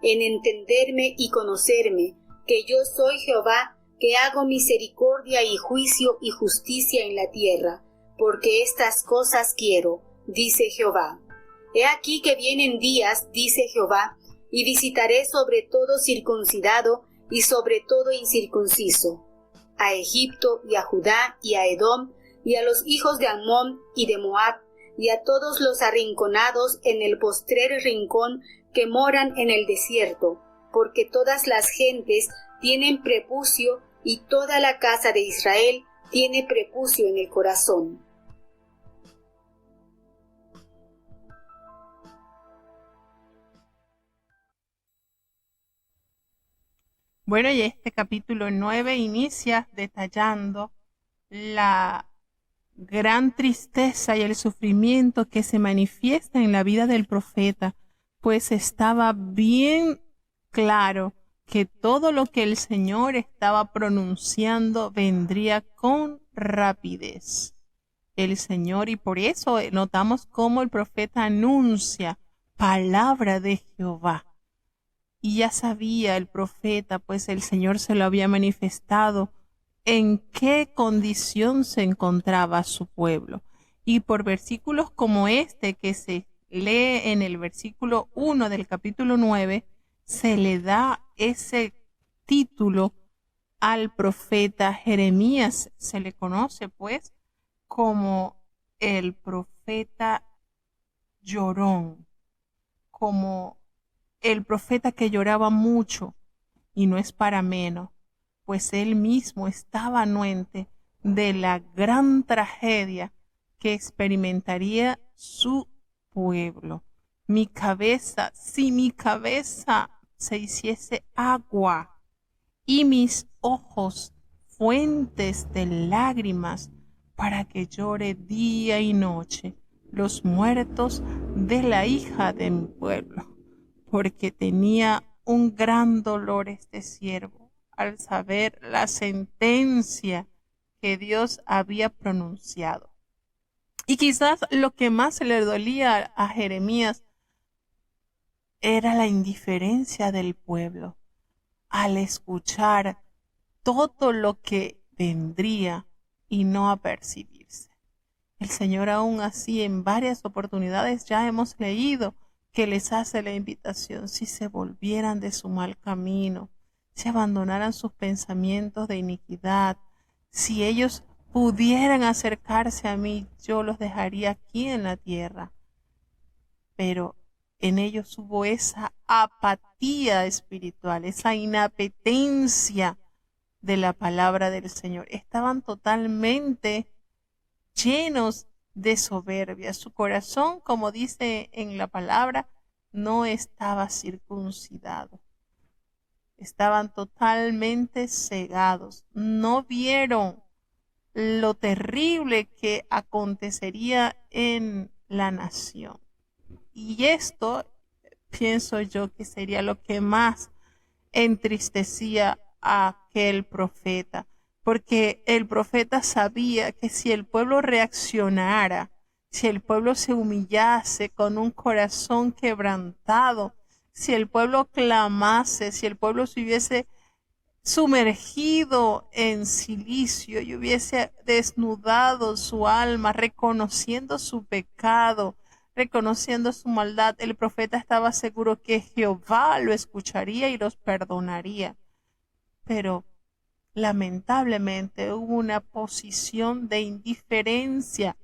en entenderme y conocerme, que yo soy Jehová, que hago misericordia y juicio y justicia en la tierra, porque estas cosas quiero, dice Jehová. He aquí que vienen días, dice Jehová, y visitaré sobre todo circuncidado y sobre todo incircunciso, a Egipto y a Judá y a Edom y a los hijos de Amón y de Moab, y a todos los arrinconados en el postrer rincón que moran en el desierto, porque todas las gentes tienen prepucio, y toda la casa de Israel tiene prepucio en el corazón. Bueno, y este capítulo 9 inicia detallando la gran tristeza y el sufrimiento que se manifiesta en la vida del profeta, pues estaba bien claro que todo lo que el Señor estaba pronunciando vendría con rapidez. El Señor, y por eso notamos cómo el profeta anuncia palabra de Jehová. Y ya sabía el profeta, pues el Señor se lo había manifestado, en qué condición se encontraba su pueblo. Y por versículos como este que se lee en el versículo 1 del capítulo 9, se le da ese título al profeta Jeremías se le conoce pues como el profeta llorón, como el profeta que lloraba mucho, y no es para menos, pues él mismo estaba anuente de la gran tragedia que experimentaría su pueblo. Mi cabeza, si mi cabeza se hiciese agua y mis ojos fuentes de lágrimas, para que llore día y noche los muertos de la hija de mi pueblo, porque tenía un gran dolor este siervo al saber la sentencia que Dios había pronunciado. Y quizás lo que más le dolía a Jeremías era la indiferencia del pueblo al escuchar todo lo que vendría y no apercibirse. El Señor aún así en varias oportunidades ya hemos leído que les hace la invitación: si se volvieran de su mal camino, si abandonaran sus pensamientos de iniquidad, si ellos pudieran acercarse a mí, yo los dejaría aquí en la tierra. Pero en ellos hubo esa apatía espiritual, esa inapetencia de la palabra del Señor. Estaban totalmente llenos de soberbia. Su corazón, como dice en la palabra, no estaba circuncidado. Estaban totalmente cegados. No vieron lo terrible que acontecería en la nación. Y esto pienso yo que sería lo que más entristecía a aquel profeta, porque el profeta sabía que si el pueblo reaccionara, si el pueblo se humillase con un corazón quebrantado, si el pueblo clamase, si el pueblo se hubiese sumergido en silicio y hubiese desnudado su alma, reconociendo su pecado, reconociendo su maldad, el profeta estaba seguro que Jehová lo escucharía y los perdonaría. Pero lamentablemente hubo una posición de indiferencia,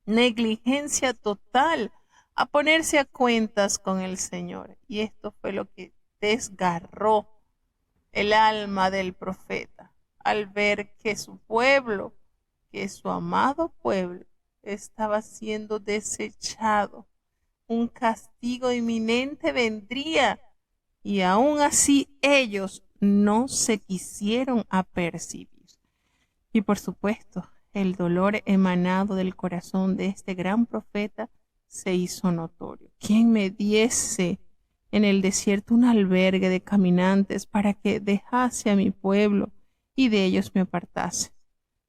negligencia total, a ponerse a cuentas con el Señor. Y esto fue lo que desgarró el alma del profeta al ver que su pueblo, que su amado pueblo, estaba siendo desechado. Un castigo inminente vendría, y aún así ellos no se quisieron apercibir. Y por supuesto, el dolor emanado del corazón de este gran profeta se hizo notorio. ¿Quién me diese en el desierto un albergue de caminantes para que dejase a mi pueblo y de ellos me apartase?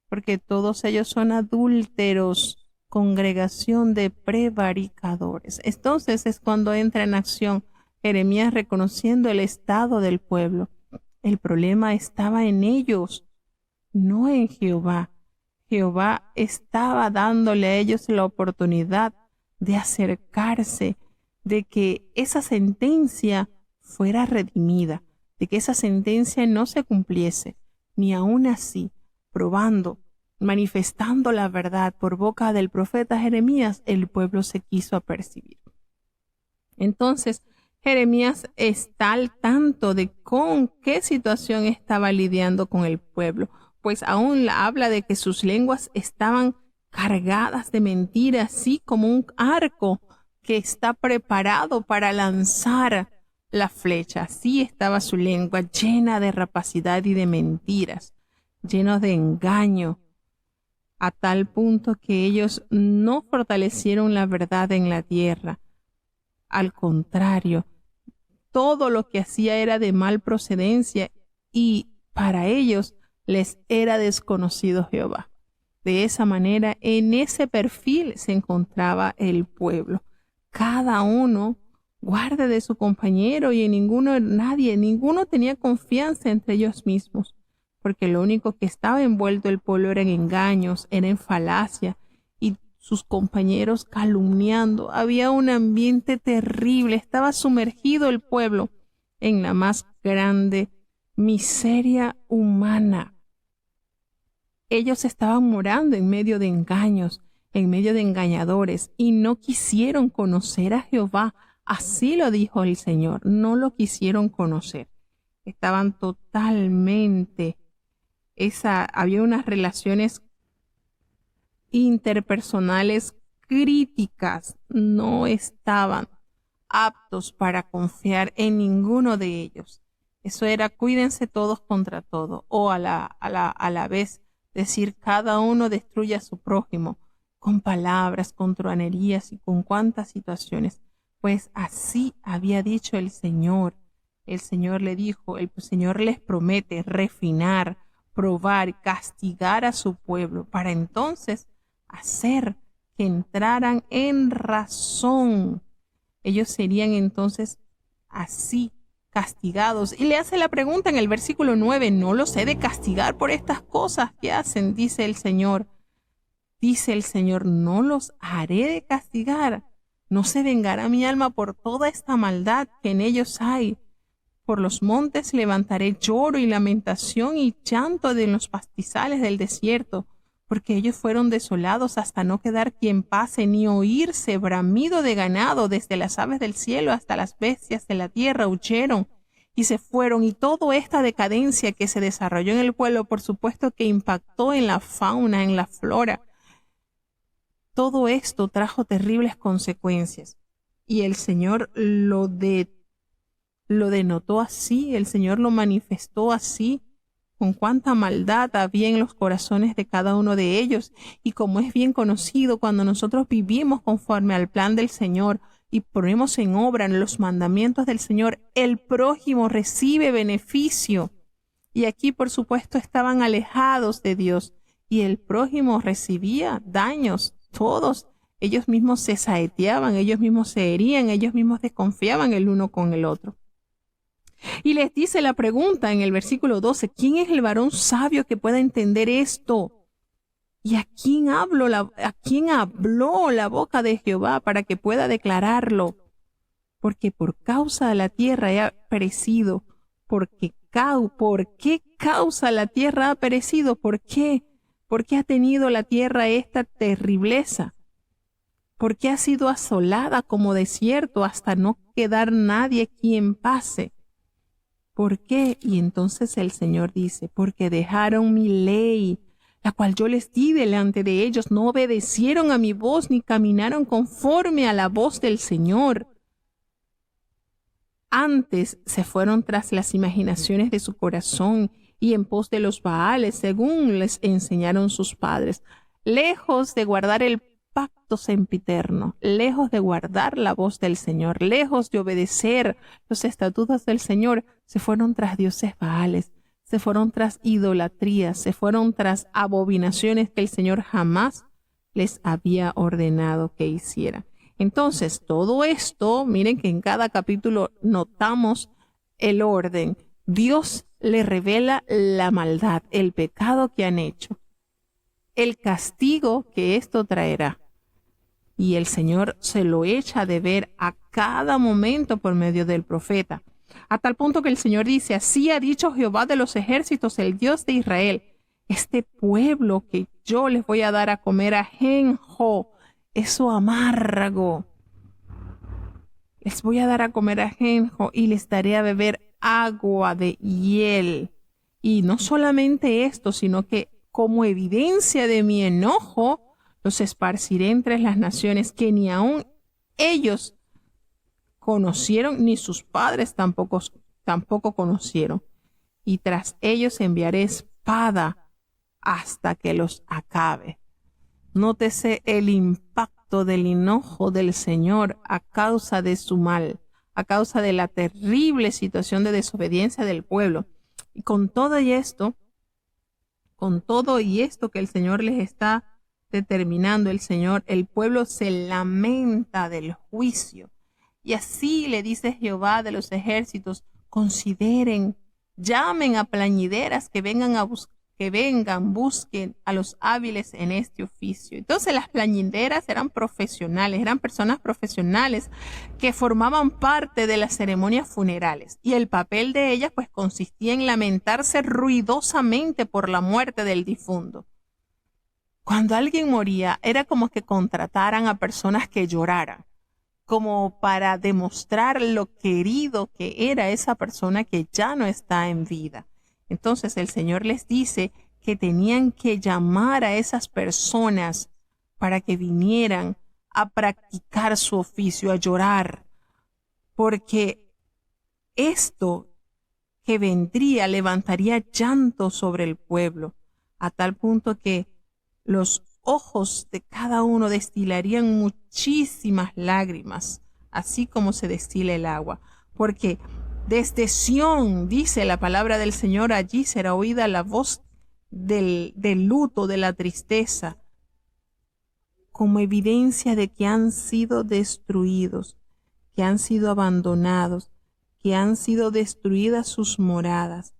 Porque todos ellos son adúlteros, congregación de prevaricadores. Entonces es cuando entra en acción Jeremías reconociendo el estado del pueblo. El problema estaba en ellos, no en Jehová. Jehová estaba dándole a ellos la oportunidad de acercarse, de que esa sentencia fuera redimida, de que esa sentencia no se cumpliese, ni aún así, probando, manifestando la verdad por boca del profeta Jeremías, el pueblo se quiso apercibir. Entonces, Jeremías está al tanto de con qué situación estaba lidiando con el pueblo, pues aún habla de que sus lenguas estaban cargadas de mentiras, así como un arco que está preparado para lanzar la flecha. Así estaba su lengua, llena de rapacidad y de mentiras, lleno de engaño, a tal punto que ellos no fortalecieron la verdad en la tierra. Al contrario, todo lo que hacía era de mal procedencia y para ellos les era desconocido Jehová. De esa manera, en ese perfil se encontraba el pueblo. Cada uno guarde de su compañero y en ninguno tenía confianza entre ellos mismos, porque lo único que estaba envuelto el pueblo era en engaños, era en falacia, y sus compañeros calumniando. Había un ambiente terrible, estaba sumergido el pueblo en la más grande miseria humana. Ellos estaban morando en medio de engaños, en medio de engañadores, y no quisieron conocer a Jehová. Así lo dijo el Señor, no lo quisieron conocer. Estaban totalmente, había unas relaciones interpersonales críticas, no estaban aptos para confiar en ninguno de ellos. Eso era cuídense todos contra todo, o a la vez decir cada uno destruye a su prójimo, con palabras, con truhanerías y con cuantas situaciones. Pues así había dicho el Señor. El Señor le dijo, el Señor les promete refinar, probar, castigar a su pueblo para entonces hacer que entraran en razón. Ellos serían entonces así castigados. Y le hace la pregunta en el versículo 9, ¿no los he de castigar por estas cosas que hacen? Dice el Señor. Dice el Señor, no los haré de castigar. No se vengará mi alma por toda esta maldad que en ellos hay. Por los montes levantaré lloro y lamentación y llanto de los pastizales del desierto, porque ellos fueron desolados hasta no quedar quien pase, ni oírse bramido de ganado. Desde las aves del cielo hasta las bestias de la tierra huyeron y se fueron. Y toda esta decadencia que se desarrolló en el pueblo, por supuesto que impactó en la fauna, en la flora. Todo esto trajo terribles consecuencias. Y el Señor lo denotó así, el Señor lo manifestó así, con cuánta maldad había en los corazones de cada uno de ellos. Y como es bien conocido, cuando nosotros vivimos conforme al plan del Señor y ponemos en obra los mandamientos del Señor, el prójimo recibe beneficio. Y aquí, por supuesto, estaban alejados de Dios y el prójimo recibía daños. Todos ellos mismos se saeteaban, ellos mismos se herían, ellos mismos desconfiaban el uno con el otro. Y les dice la pregunta en el versículo 12, ¿quién es el varón sabio que pueda entender esto? ¿Y a quién habló la boca de Jehová para que pueda declararlo? Porque por causa de la tierra ha perecido. ¿Por qué causa la tierra ha perecido? ¿Por qué? ¿Por qué ha tenido la tierra esta terribleza? ¿Por qué ha sido asolada como desierto hasta no quedar nadie quien pase? ¿Por qué? Y entonces el Señor dice, porque dejaron mi ley, la cual yo les di delante de ellos, no obedecieron a mi voz, ni caminaron conforme a la voz del Señor. Antes se fueron tras las imaginaciones de su corazón y en pos de los Baales, según les enseñaron sus padres, lejos de guardar el pacto sempiterno, lejos de guardar la voz del Señor, lejos de obedecer los estatutos del Señor, se fueron tras dioses Baales, se fueron tras idolatrías, se fueron tras abominaciones que el Señor jamás les había ordenado que hicieran. Entonces, todo esto, miren que en cada capítulo notamos el orden. Dios le revela la maldad, el pecado que han hecho, el castigo que esto traerá. Y el Señor se lo echa de ver a cada momento por medio del profeta. A tal punto que el Señor dice, así ha dicho Jehová de los ejércitos, el Dios de Israel, este pueblo que yo les voy a dar a comer ajenjo, eso amargo. Les voy a dar a comer ajenjo y les daré a beber agua de hiel. Y no solamente esto, sino que como evidencia de mi enojo, los esparciré entre las naciones que ni aun ellos conocieron, ni sus padres tampoco conocieron. Y tras ellos enviaré espada hasta que los acabe. Nótese el impacto del enojo del Señor a causa de su mal, a causa de la terrible situación de desobediencia del pueblo. Y con todo y esto que el Señor les está determinando, el pueblo se lamenta del juicio. Y así le dice Jehová de los ejércitos, consideren, llamen a plañideras que vengan que vengan, busquen a los hábiles en este oficio. Entonces las plañideras eran profesionales, eran personas profesionales que formaban parte de las ceremonias funerales, y el papel de ellas pues consistía en lamentarse ruidosamente por la muerte del difunto. Cuando alguien moría era como que contrataran a personas que lloraran, como para demostrar lo querido que era esa persona que ya no está en vida. Entonces el Señor les dice que tenían que llamar a esas personas para que vinieran a practicar su oficio, a llorar, porque esto que vendría levantaría llanto sobre el pueblo, a tal punto que los ojos de cada uno destilarían muchísimas lágrimas, así como se destila el agua, porque desde Sión, dice la palabra del Señor, allí será oída la voz del luto, de la tristeza, como evidencia de que han sido destruidos, que han sido abandonados, que han sido destruidas sus moradas.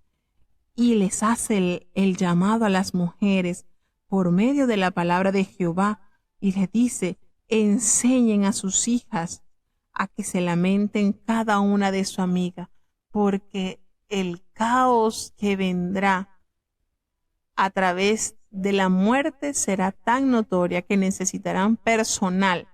Y les hace el llamado a las mujeres por medio de la palabra de Jehová, y les dice: enseñen a sus hijas a que se lamenten cada una de su amiga, porque el caos que vendrá a través de la muerte será tan notoria que necesitarán personal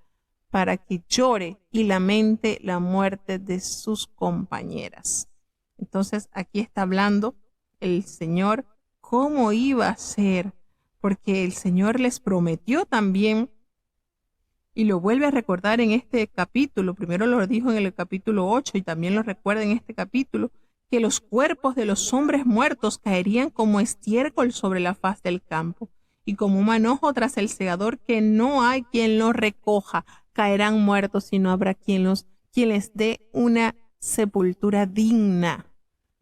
para que llore y lamente la muerte de sus compañeras. Entonces aquí está hablando el Señor cómo iba a ser, porque el Señor les prometió también, y lo vuelve a recordar en este capítulo. Primero lo dijo en el capítulo 8 y también lo recuerda en este capítulo, que los cuerpos de los hombres muertos caerían como estiércol sobre la faz del campo, y como un manojo tras el segador, que no hay quien los recoja. Caerán muertos y no habrá quien les dé una sepultura digna.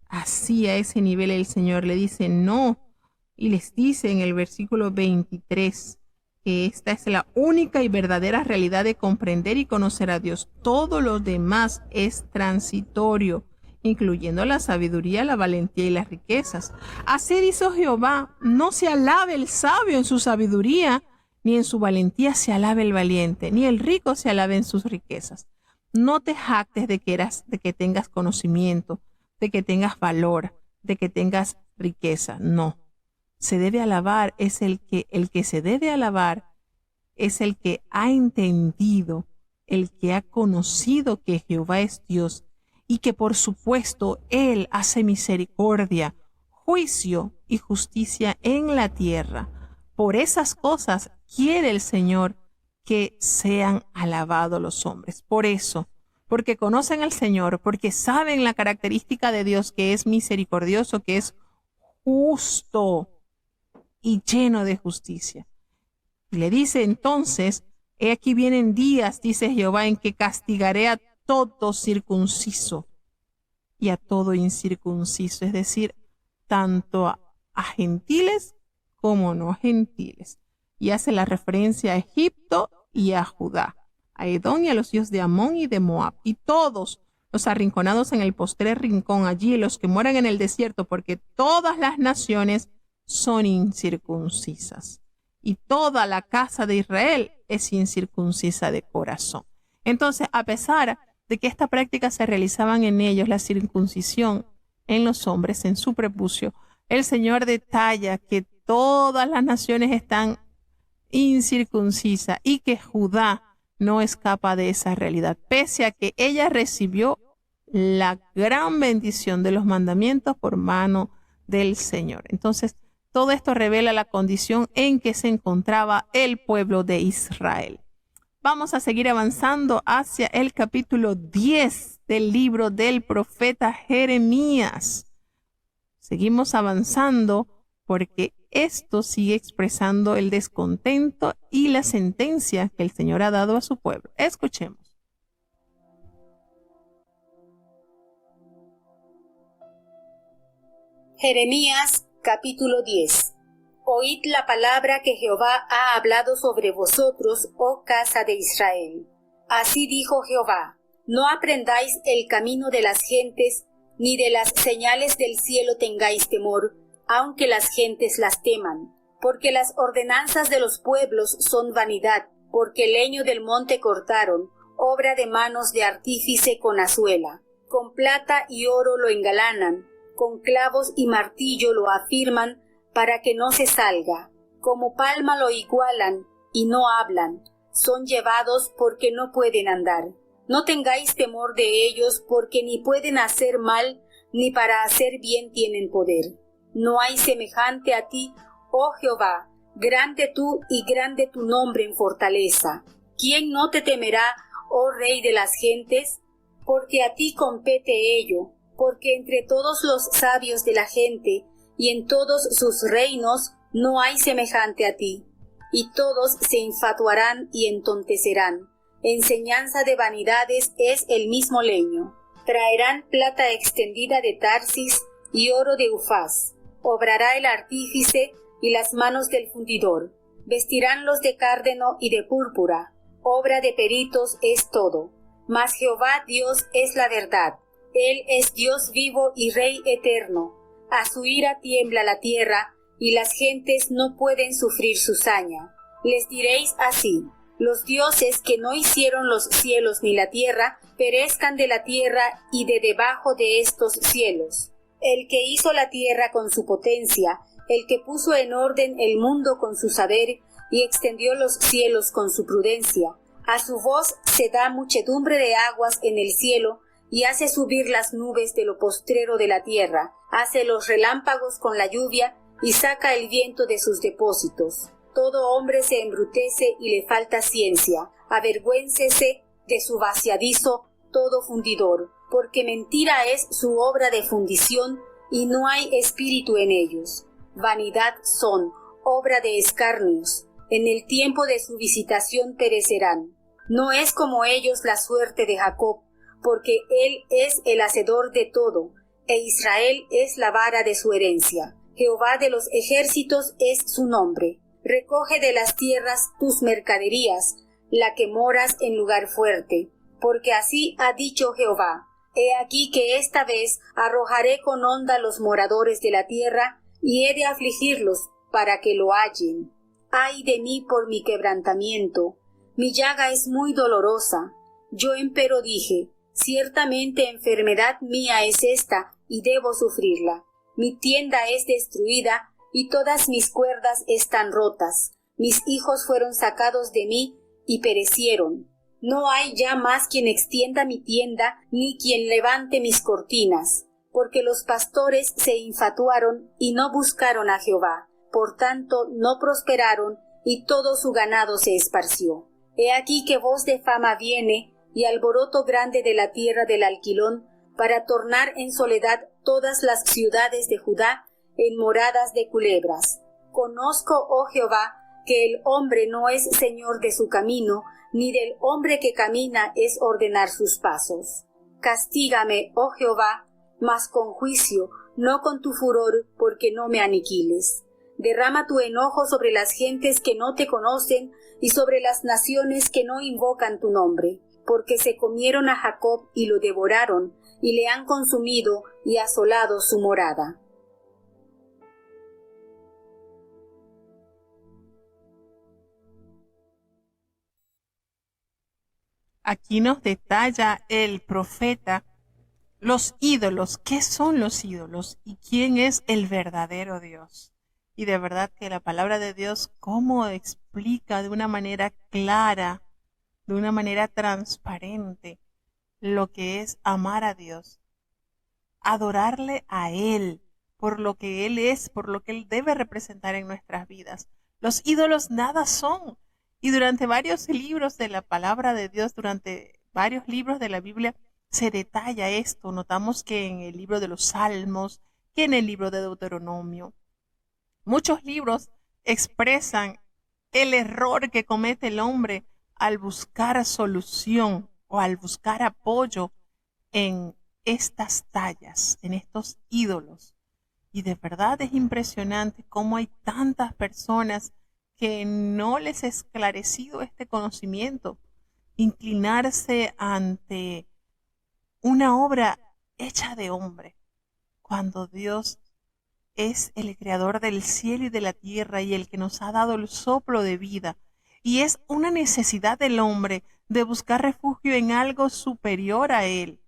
Así, a ese nivel el Señor le dice no, y les dice en el versículo 23 que esta es la única y verdadera realidad de comprender y conocer a Dios. Todo lo demás es transitorio, incluyendo la sabiduría, la valentía y las riquezas. Así dice Jehová: no se alabe el sabio en su sabiduría, ni en su valentía se alabe el valiente, ni el rico se alabe en sus riquezas. No te jactes de que tengas conocimiento, de que tengas valor, de que tengas riqueza. No. Se debe alabar, es el que se debe alabar es el que ha entendido, el que ha conocido que Jehová es Dios, y que por supuesto Él hace misericordia, juicio y justicia en la tierra. Por esas cosas quiere el Señor que sean alabados los hombres. Por eso, porque conocen al Señor, porque saben la característica de Dios, que es misericordioso, que es justo y lleno de justicia. Y le dice entonces: he aquí vienen días, dice Jehová, en que castigaré a todo circunciso y a todo incircunciso, es decir, tanto a gentiles como no gentiles. Y hace la referencia a Egipto y a Judá, a Edom y a los hijos de Amón y de Moab, y todos los arrinconados en el postrer rincón, allí los que moran en el desierto, porque todas las naciones son incircuncisas, y toda la casa de Israel es incircuncisa de corazón. Entonces, a pesar de que esta práctica se realizaban en ellos, la circuncisión en los hombres, en su prepucio, el Señor detalla que todas las naciones están incircuncisas y que Judá no escapa de esa realidad, pese a que ella recibió la gran bendición de los mandamientos por mano del Señor. Entonces, todo esto revela la condición en que se encontraba el pueblo de Israel. Vamos a seguir avanzando hacia el capítulo 10 del libro del profeta Jeremías. Seguimos avanzando porque esto sigue expresando el descontento y la sentencia que el Señor ha dado a su pueblo. Escuchemos. Jeremías capítulo 10. Oíd la palabra que Jehová ha hablado sobre vosotros, oh casa de Israel. Así dijo Jehová: no aprendáis el camino de las gentes, ni de las señales del cielo tengáis temor, aunque las gentes las teman. Porque las ordenanzas de los pueblos son vanidad, porque el leño del monte cortaron, obra de manos de artífice con azuela. Con plata y oro lo engalanan, con clavos y martillo lo afirman para que no se salga. Como palma lo igualan y no hablan, son llevados porque no pueden andar. No tengáis temor de ellos, porque ni pueden hacer mal, ni para hacer bien tienen poder. No hay semejante a ti, oh Jehová, grande tú y grande tu nombre en fortaleza. ¿Quién no te temerá, oh Rey de las gentes? Porque a ti compete ello, porque entre todos los sabios de la gente y en todos sus reinos no hay semejante a ti. Y todos se infatuarán y entontecerán. Enseñanza de vanidades es el mismo leño. Traerán plata extendida de Tarsis y oro de Ufaz. Obrará el artífice y las manos del fundidor. Vestiránlos de cárdeno y de púrpura. Obra de peritos es todo. Mas Jehová Dios es la verdad. Él es Dios vivo y Rey eterno. A su ira tiembla la tierra, y las gentes no pueden sufrir su saña. Les diréis así: los dioses que no hicieron los cielos ni la tierra, perezcan de la tierra y de debajo de estos cielos. El que hizo la tierra con su potencia, el que puso en orden el mundo con su saber, y extendió los cielos con su prudencia. A su voz se da muchedumbre de aguas en el cielo, y hace subir las nubes de lo postrero de la tierra, hace los relámpagos con la lluvia, y saca el viento de sus depósitos. Todo hombre se embrutece y le falta ciencia. Avergüéncese de su vaciadizo todo fundidor, porque mentira es su obra de fundición, y no hay espíritu en ellos. Vanidad son, obra de escarnios. En el tiempo de su visitación perecerán. No es como ellos la suerte de Jacob, porque él es el hacedor de todo, e Israel es la vara de su herencia. Jehová de los ejércitos es su nombre. Recoge de las tierras tus mercaderías, la que moras en lugar fuerte. Porque así ha dicho Jehová: he aquí que esta vez arrojaré con honda los moradores de la tierra, y he de afligirlos para que lo hallen. Ay de mí por mi quebrantamiento, mi llaga es muy dolorosa. Yo empero dije: ciertamente enfermedad mía es esta, y debo sufrirla. Mi tienda es destruida, y todas mis cuerdas están rotas. Mis hijos fueron sacados de mí, y perecieron. No hay ya más quien extienda mi tienda, ni quien levante mis cortinas. Porque los pastores se infatuaron, y no buscaron a Jehová. Por tanto, no prosperaron, y todo su ganado se esparció. He aquí que voz de fama viene, y alboroto grande de la tierra del alquilón, para tornar en soledad todas las ciudades de Judá en moradas de culebras. Conozco, oh Jehová, que el hombre no es señor de su camino, ni del hombre que camina es ordenar sus pasos. Castígame, oh Jehová, mas con juicio, no con tu furor, porque no me aniquiles. Derrama tu enojo sobre las gentes que no te conocen, y sobre las naciones que no invocan tu nombre, porque se comieron a Jacob y lo devoraron, y le han consumido y asolado su morada. Aquí nos detalla el profeta los ídolos. ¿Qué son los ídolos? ¿Y quién es el verdadero Dios? Y de verdad que la palabra de Dios, cómo explica de una manera clara, de una manera transparente, lo que es amar a Dios, adorarle a Él, por lo que Él es, por lo que Él debe representar en nuestras vidas. Los ídolos nada son. Y durante varios libros de la palabra de Dios, durante varios libros de la Biblia, se detalla esto. Notamos que en el libro de los Salmos, que en el libro de Deuteronomio, muchos libros expresan el error que comete el hombre al buscar solución o al buscar apoyo en estas tallas, en estos ídolos. Y de verdad es impresionante cómo hay tantas personas que no les es esclarecido este conocimiento. Inclinarse ante una obra hecha de hombre, cuando Dios es el creador del cielo y de la tierra y el que nos ha dado el soplo de vida. Y es una necesidad del hombre de buscar refugio en algo superior a él.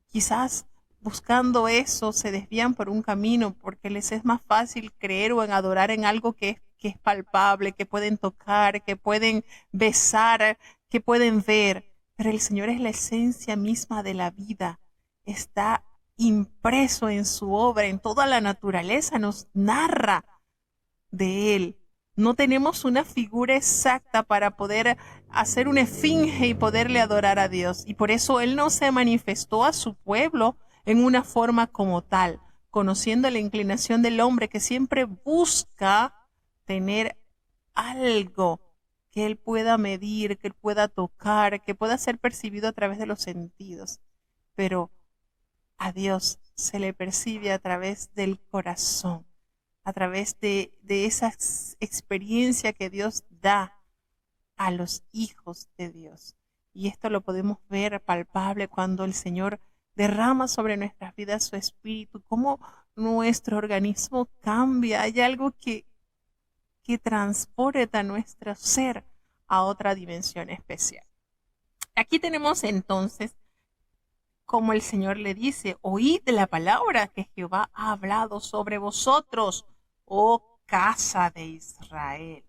Quizás buscando eso se desvían por un camino porque les es más fácil creer o en adorar en algo que es palpable, que pueden tocar, que pueden besar, que pueden ver. Pero el Señor es la esencia misma de la vida. Está impreso en su obra, en toda la naturaleza, nos narra de Él. No tenemos una figura exacta para poder hacer una esfinge y poderle adorar a Dios. Y por eso Él no se manifestó a su pueblo en una forma como tal, conociendo la inclinación del hombre que siempre busca tener algo que Él pueda medir, que Él pueda tocar, que pueda ser percibido a través de los sentidos. Pero a Dios se le percibe a través del corazón, a través de esa experiencia que Dios da a los hijos de Dios. Y esto lo podemos ver palpable cuando el Señor derrama sobre nuestras vidas su espíritu, cómo nuestro organismo cambia. Hay algo que transporta nuestro ser a otra dimensión especial. Aquí tenemos entonces como el Señor le dice, oíd la palabra que Jehová ha hablado sobre vosotros, oh casa de Israel.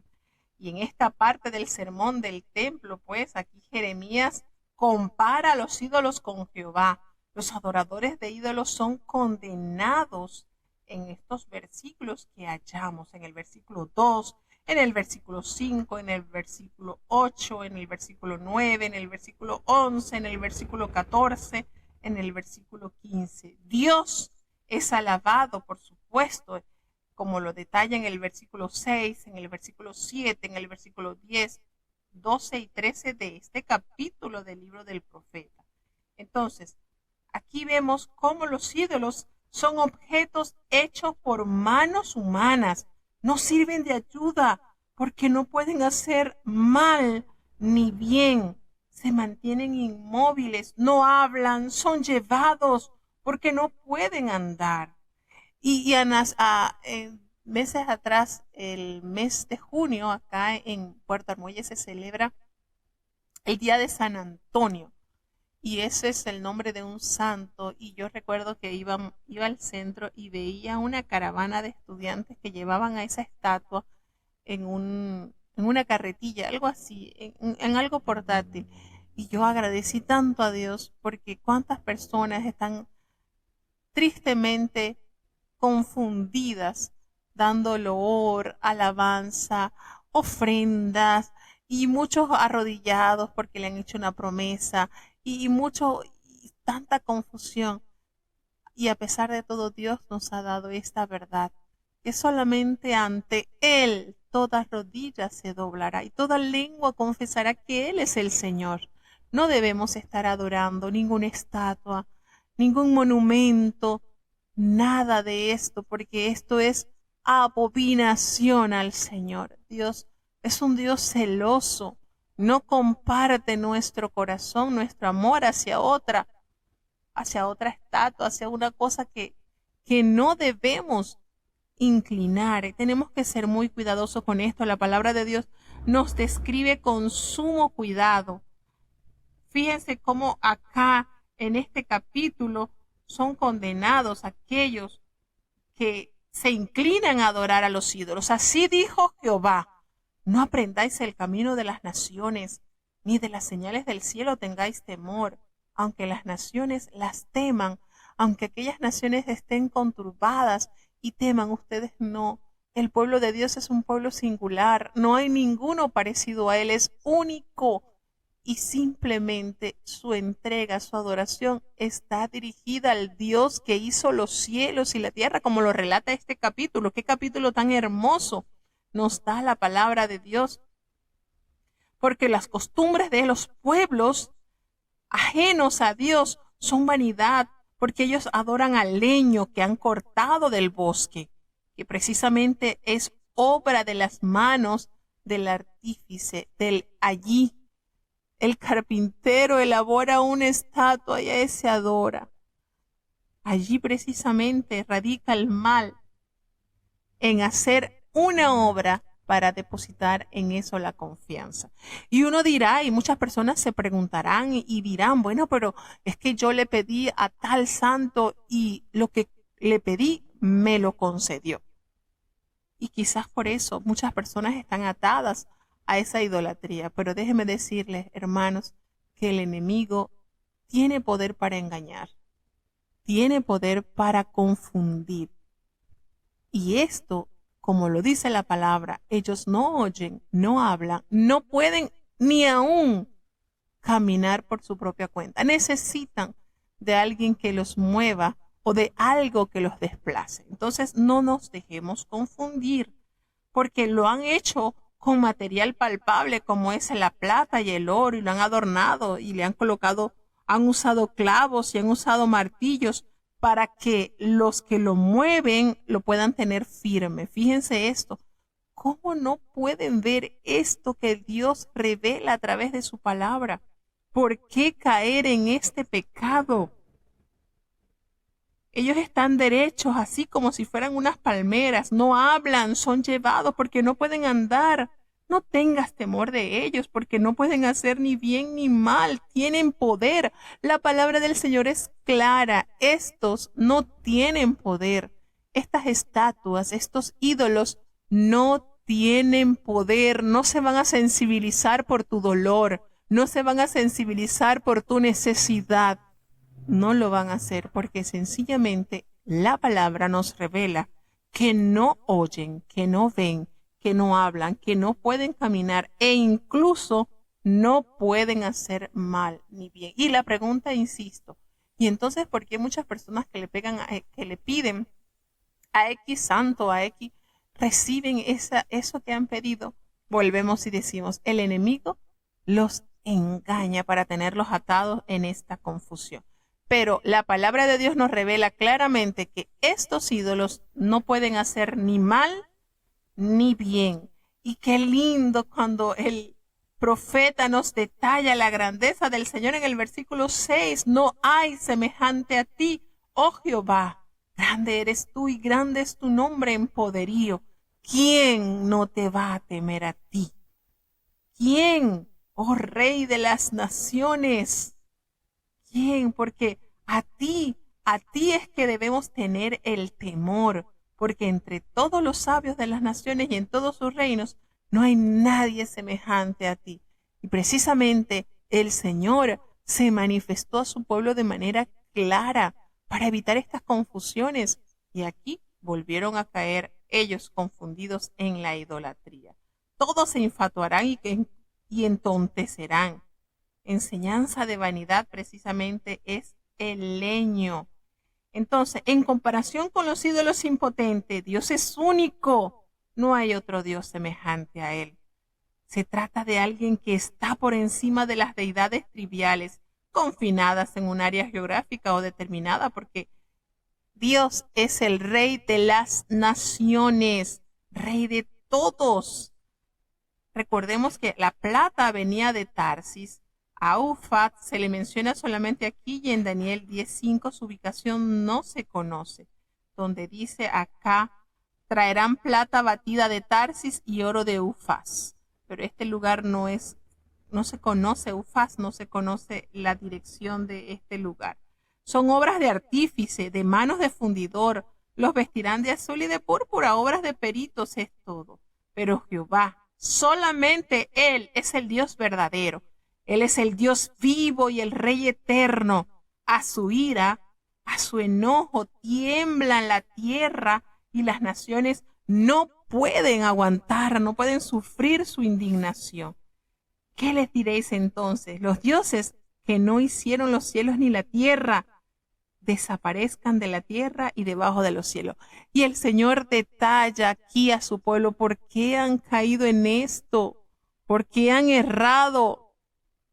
Y en esta parte del sermón del templo, pues aquí Jeremías compara a los ídolos con Jehová. Los adoradores de ídolos son condenados en estos versículos que hallamos, en el versículo 2, en el versículo 5, en el versículo 8, en el versículo 9, en el versículo 11, en el versículo 14, en el versículo 15. Dios es alabado, por supuesto, como lo detalla en el versículo 6, en el versículo 7, en el versículo 10, 12 y 13 de este capítulo del libro del profeta. Entonces, aquí vemos cómo los ídolos son objetos hechos por manos humanas. No sirven de ayuda porque no pueden hacer mal ni bien. Se mantienen inmóviles, no hablan, son llevados porque no pueden andar. Y meses atrás, el mes de junio, acá en Puerto Armuelles se celebra el Día de San Antonio. Y ese es el nombre de un santo. Y yo recuerdo que iba al centro y veía una caravana de estudiantes que llevaban a esa estatua en una carretilla, algo así, en algo portátil. Y yo agradecí tanto a Dios porque cuántas personas están tristemente confundidas, dando loor, alabanza, ofrendas, y muchos arrodillados porque le han hecho una promesa, y tanta confusión. Y a pesar de todo, Dios nos ha dado esta verdad, que solamente ante Él toda rodilla se doblará y toda lengua confesará que Él es el Señor. No debemos estar adorando ninguna estatua, ningún monumento, nada de esto, porque esto es abominación al Señor. Dios es un Dios celoso, no comparte nuestro corazón, nuestro amor hacia otra estatua, hacia una cosa que no debemos inclinar. Tenemos que ser muy cuidadosos con esto. La palabra de Dios nos describe con sumo cuidado. Fíjense cómo acá en este capítulo son condenados aquellos que se inclinan a adorar a los ídolos. Así dijo Jehová: no aprendáis el camino de las naciones, ni de las señales del cielo tengáis temor, aunque las naciones las teman, aunque aquellas naciones estén conturbadas y teman, ustedes no. El pueblo de Dios es un pueblo singular, no hay ninguno parecido a él, es único. Y simplemente su entrega, su adoración está dirigida al Dios que hizo los cielos y la tierra, como lo relata este capítulo. Qué capítulo tan hermoso nos da la palabra de Dios. Porque las costumbres de los pueblos ajenos a Dios son vanidad, porque ellos adoran al leño que han cortado del bosque, que precisamente es obra de las manos del artífice, del allí. El carpintero elabora una estatua y a ese adora. Allí precisamente radica el mal en hacer una obra para depositar en eso la confianza. Y uno dirá, y muchas personas se preguntarán y dirán, bueno, pero es que yo le pedí a tal santo y lo que le pedí me lo concedió. Y quizás por eso muchas personas están atadas a esa idolatría. Pero déjenme decirles, hermanos, que el enemigo tiene poder para engañar, tiene poder para confundir. Y esto, como lo dice la palabra, ellos no oyen, no hablan, no pueden ni aún caminar por su propia cuenta. Necesitan de alguien que los mueva o de algo que los desplace. Entonces no nos dejemos confundir, porque lo han hecho con material palpable como es la plata y el oro, y lo han adornado y le han colocado, han usado clavos y han usado martillos para que los que lo mueven lo puedan tener firme. Fíjense esto. ¿Cómo no pueden ver esto que Dios revela a través de su palabra? ¿Por qué caer en este pecado? Ellos están derechos, así como si fueran unas palmeras. No hablan, son llevados porque no pueden andar. No tengas temor de ellos, porque no pueden hacer ni bien ni mal. Tienen poder. La palabra del Señor es clara. Estos no tienen poder. Estas estatuas, estos ídolos, no tienen poder. No se van a sensibilizar por tu dolor. No se van a sensibilizar por tu necesidad. No lo van a hacer porque sencillamente la palabra nos revela que no oyen, que no ven, que no hablan, que no pueden caminar e incluso no pueden hacer mal ni bien. Y la pregunta, insisto, y entonces, ¿por qué muchas personas que le piden a X santo, a X, reciben eso que han pedido? Volvemos y decimos, el enemigo los engaña para tenerlos atados en esta confusión. Pero la palabra de Dios nos revela claramente que estos ídolos no pueden hacer ni mal ni bien. Y qué lindo cuando el profeta nos detalla la grandeza del Señor en el versículo 6. No hay semejante a ti, oh Jehová. Grande eres tú y grande es tu nombre en poderío. ¿Quién no te va a temer a ti? ¿Quién, oh Rey de las naciones? ¿Quién? Porque a ti es que debemos tener el temor, porque entre todos los sabios de las naciones y en todos sus reinos no hay nadie semejante a ti. Y precisamente el Señor se manifestó a su pueblo de manera clara para evitar estas confusiones. Y aquí volvieron a caer ellos confundidos en la idolatría. Todos se infatuarán y entontecerán. Enseñanza de vanidad precisamente es el leño. Entonces, en comparación con los ídolos impotentes, Dios es único. No hay otro Dios semejante a Él. Se trata de alguien que está por encima de las deidades triviales, confinadas en un área geográfica o determinada, porque Dios es el Rey de las naciones, Rey de todos. Recordemos que la plata venía de Tarsis. A Ufaz se le menciona solamente aquí y en Daniel 10:5 su ubicación no se conoce, donde dice acá, traerán plata batida de Tarsis y oro de Ufaz. Pero este lugar no se conoce, Ufaz, no se conoce la dirección de este lugar. Son obras de artífice, de manos de fundidor, los vestirán de azul y de púrpura, obras de peritos es todo. Pero Jehová, solamente Él es el Dios verdadero. Él es el Dios vivo y el Rey eterno. A su ira, a su enojo, tiemblan la tierra y las naciones no pueden aguantar, no pueden sufrir su indignación. ¿Qué les diréis entonces? Los dioses que no hicieron los cielos ni la tierra, desaparezcan de la tierra y debajo de los cielos. Y el Señor detalla aquí a su pueblo por qué han caído en esto, por qué han errado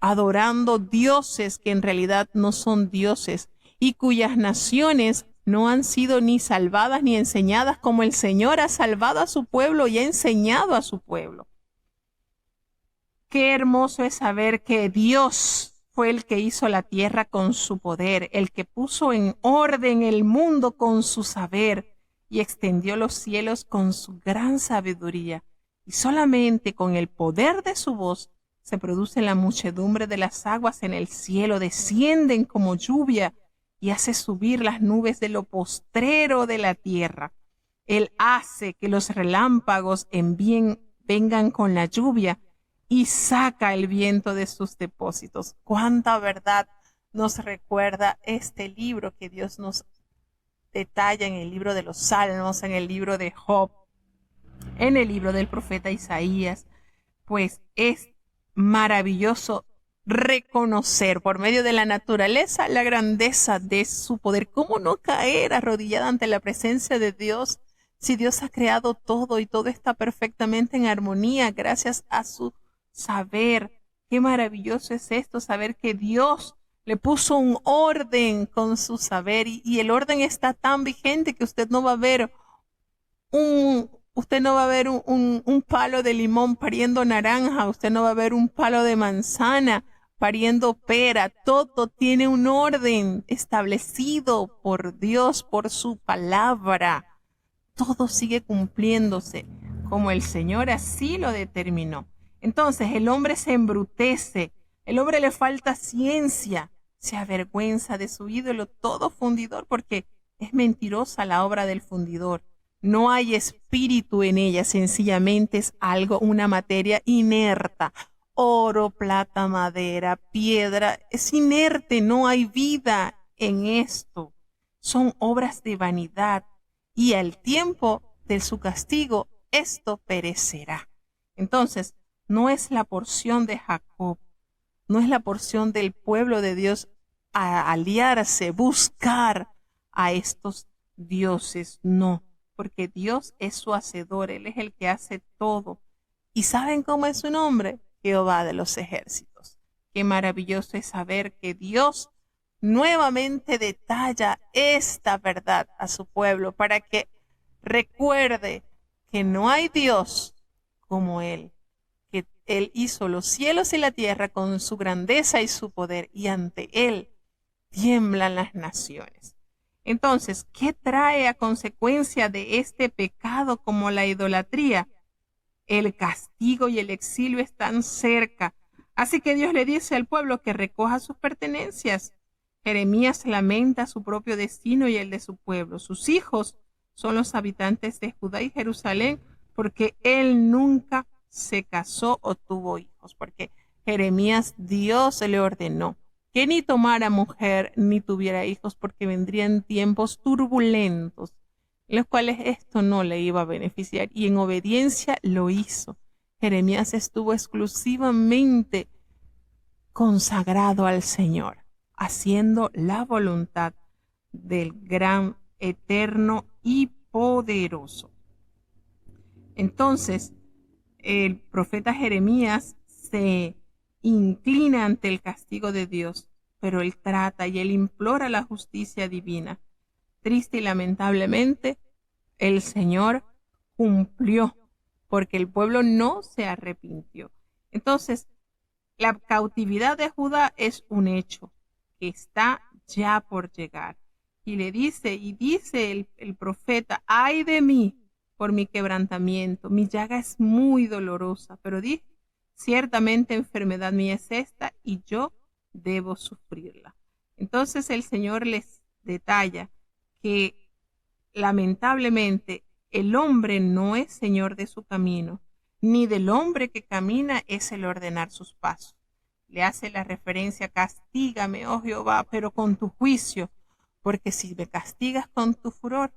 adorando dioses que en realidad no son dioses y cuyas naciones no han sido ni salvadas ni enseñadas como el Señor ha salvado a su pueblo y ha enseñado a su pueblo. Qué hermoso es saber que Dios fue el que hizo la tierra con su poder, el que puso en orden el mundo con su saber, y extendió los cielos con su gran sabiduría, y solamente con el poder de su voz se produce la muchedumbre de las aguas en el cielo, descienden como lluvia y hace subir las nubes de lo postrero de la tierra. Él hace que los relámpagos vengan con la lluvia y saca el viento de sus depósitos. Cuánta verdad nos recuerda este libro que Dios nos detalla en el libro de los Salmos, en el libro de Job, en el libro del profeta Isaías. Pues es maravilloso reconocer por medio de la naturaleza la grandeza de su poder. ¿Cómo no caer arrodillada ante la presencia de Dios si Dios ha creado todo y todo está perfectamente en armonía gracias a su saber? Qué maravilloso es esto, saber que Dios le puso un orden con su saber y el orden está tan vigente que usted no va a ver un palo de limón pariendo naranja, usted no va a ver un palo de manzana pariendo pera. Todo tiene un orden establecido por Dios, por su palabra. Todo sigue cumpliéndose como el Señor así lo determinó. Entonces el hombre se embrutece, el hombre le falta ciencia, se avergüenza de su ídolo todo fundidor, porque es mentirosa la obra del fundidor. No hay espíritu en ella, sencillamente es algo, una materia inerta. Oro, plata, madera, piedra, es inerte, no hay vida en esto. Son obras de vanidad y al tiempo de su castigo esto perecerá. Entonces, no es la porción de Jacob, no es la porción del pueblo de Dios a aliarse, buscar a estos dioses, no. Porque Dios es su hacedor, Él es el que hace todo. ¿Y saben cómo es su nombre? Jehová de los ejércitos. Qué maravilloso es saber que Dios nuevamente detalla esta verdad a su pueblo para que recuerde que no hay Dios como Él, que Él hizo los cielos y la tierra con su grandeza y su poder, y ante Él tiemblan las naciones. Entonces, ¿qué trae a consecuencia de este pecado como la idolatría? El castigo y el exilio están cerca. Así que Dios le dice al pueblo que recoja sus pertenencias. Jeremías lamenta su propio destino y el de su pueblo. Sus hijos son los habitantes de Judá y Jerusalén, porque él nunca se casó o tuvo hijos, porque Jeremías Dios le ordenó que ni tomara mujer ni tuviera hijos, porque vendrían tiempos turbulentos, en los cuales esto no le iba a beneficiar, y en obediencia lo hizo. Jeremías estuvo exclusivamente consagrado al Señor, haciendo la voluntad del gran, eterno y poderoso. Entonces, el profeta Jeremías se inclina ante el castigo de Dios, pero él trata y él implora la justicia divina. Triste y lamentablemente, el Señor cumplió, porque el pueblo no se arrepintió. Entonces, la cautividad de Judá es un hecho que está ya por llegar. Y dice el profeta, ay de mí por mi quebrantamiento, mi llaga es muy dolorosa, pero dije, ciertamente enfermedad mía es esta y yo debo sufrirla. Entonces el Señor les detalla que lamentablemente el hombre no es señor de su camino, ni del hombre que camina es el ordenar sus pasos. Le hace la referencia, castígame, oh Jehová, pero con tu juicio, porque si me castigas con tu furor,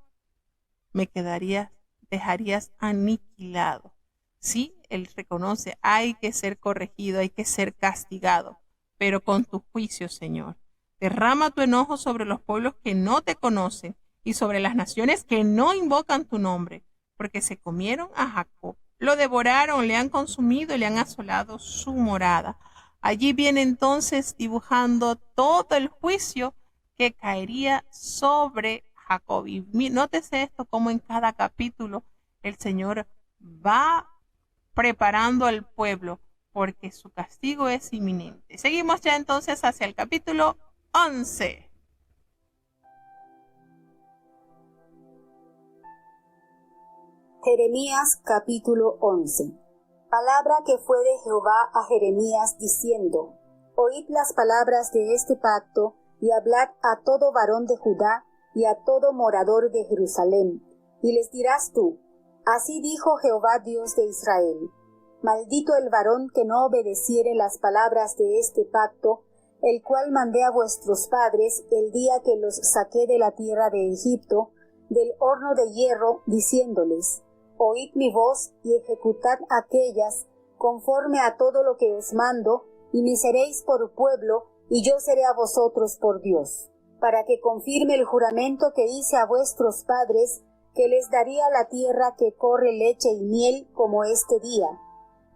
dejarías aniquilado. Sí, él reconoce, hay que ser corregido, hay que ser castigado, pero con tu juicio, Señor. Derrama tu enojo sobre los pueblos que no te conocen y sobre las naciones que no invocan tu nombre, porque se comieron a Jacob, lo devoraron, le han consumido y le han asolado su morada. Allí viene entonces dibujando todo el juicio que caería sobre Jacob. Y nótese esto, como en cada capítulo el Señor va preparando al pueblo, porque su castigo es inminente. Seguimos ya entonces hacia el capítulo 11. Jeremías capítulo 11. Palabra que fue de Jehová a Jeremías diciendo: Oíd las palabras de este pacto, y hablad a todo varón de Judá y a todo morador de Jerusalén, y les dirás tú: Así dijo Jehová Dios de Israel: Maldito el varón que no obedeciere las palabras de este pacto, el cual mandé a vuestros padres el día que los saqué de la tierra de Egipto, del horno de hierro, diciéndoles: Oíd mi voz y ejecutad aquellas, conforme a todo lo que os mando, y me seréis por pueblo, y yo seré a vosotros por Dios, para que confirme el juramento que hice a vuestros padres, que les daría la tierra que corre leche y miel como este día.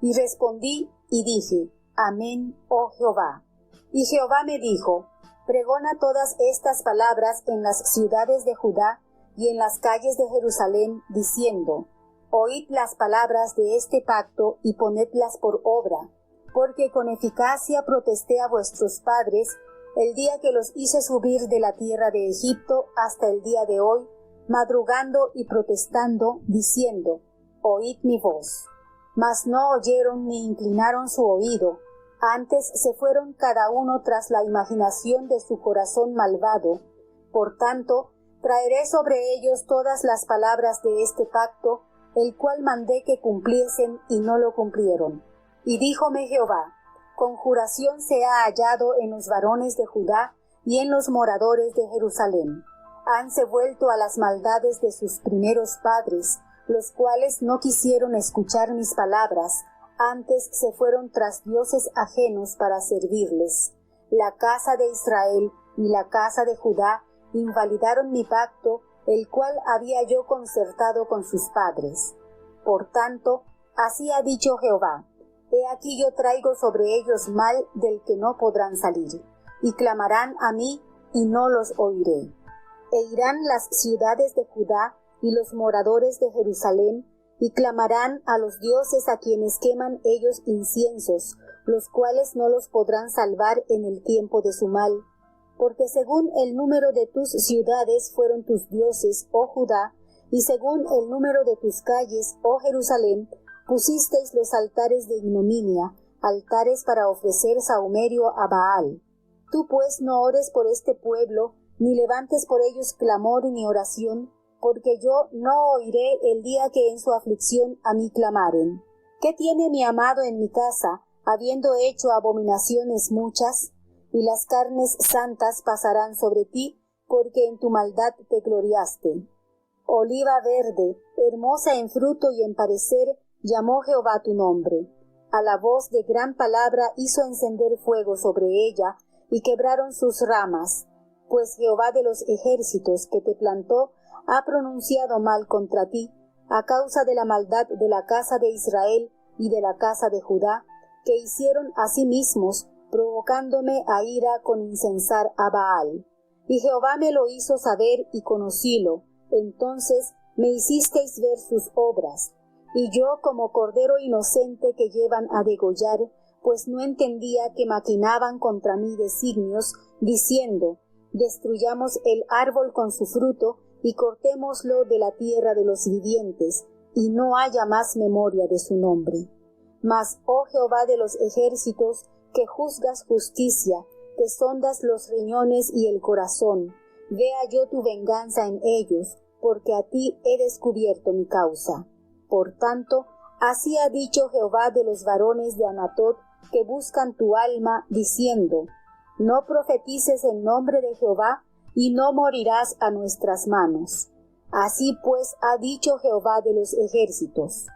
Y respondí y dije: Amén, oh Jehová. Y Jehová me dijo: Pregona todas estas palabras en las ciudades de Judá y en las calles de Jerusalén, diciendo: Oíd las palabras de este pacto y ponedlas por obra, porque con eficacia protesté a vuestros padres el día que los hice subir de la tierra de Egipto hasta el día de hoy, madrugando y protestando, diciendo: Oíd mi voz. Mas no oyeron ni inclinaron su oído, antes se fueron cada uno tras la imaginación de su corazón malvado. Por tanto, traeré sobre ellos todas las palabras de este pacto, el cual mandé que cumpliesen y no lo cumplieron. Y díjome Jehová: Conjuración se ha hallado en los varones de Judá y en los moradores de Jerusalén. Hanse vuelto a las maldades de sus primeros padres, los cuales no quisieron escuchar mis palabras, antes se fueron tras dioses ajenos para servirles. La casa de Israel y la casa de Judá invalidaron mi pacto, el cual había yo concertado con sus padres. Por tanto, así ha dicho Jehová: He aquí yo traigo sobre ellos mal del que no podrán salir, y clamarán a mí, y no los oiré. E irán las ciudades de Judá y los moradores de Jerusalén, y clamarán a los dioses a quienes queman ellos inciensos, los cuales no los podrán salvar en el tiempo de su mal. Porque según el número de tus ciudades fueron tus dioses, oh Judá, y según el número de tus calles, oh Jerusalén, pusisteis los altares de ignominia, altares para ofrecer sahumerio a Baal. Tú pues no ores por este pueblo, ni levantes por ellos clamor ni oración, porque yo no oiré el día que en su aflicción a mí clamaren. ¿Qué tiene mi amado en mi casa, habiendo hecho abominaciones muchas? Y las carnes santas pasarán sobre ti, porque en tu maldad te gloriaste. Oliva verde, hermosa en fruto y en parecer, llamó Jehová tu nombre. A la voz de gran palabra hizo encender fuego sobre ella, y quebraron sus ramas. Pues Jehová de los ejércitos que te plantó ha pronunciado mal contra ti, a causa de la maldad de la casa de Israel y de la casa de Judá, que hicieron a sí mismos, provocándome a ira con incensar a Baal. Y Jehová me lo hizo saber y conocílo. Entonces me hicisteis ver sus obras. Y yo, como cordero inocente que llevan a degollar, pues no entendía que maquinaban contra mí designios, diciendo: Destruyamos el árbol con su fruto, y cortémoslo de la tierra de los vivientes, y no haya más memoria de su nombre. Mas, oh Jehová de los ejércitos, que juzgas justicia, que sondas los riñones y el corazón, vea yo tu venganza en ellos, porque a ti he descubierto mi causa. Por tanto, así ha dicho Jehová de los varones de Anatot, que buscan tu alma, diciendo: No profetices en nombre de Jehová, y no morirás a nuestras manos. Así pues ha dicho Jehová de los ejércitos: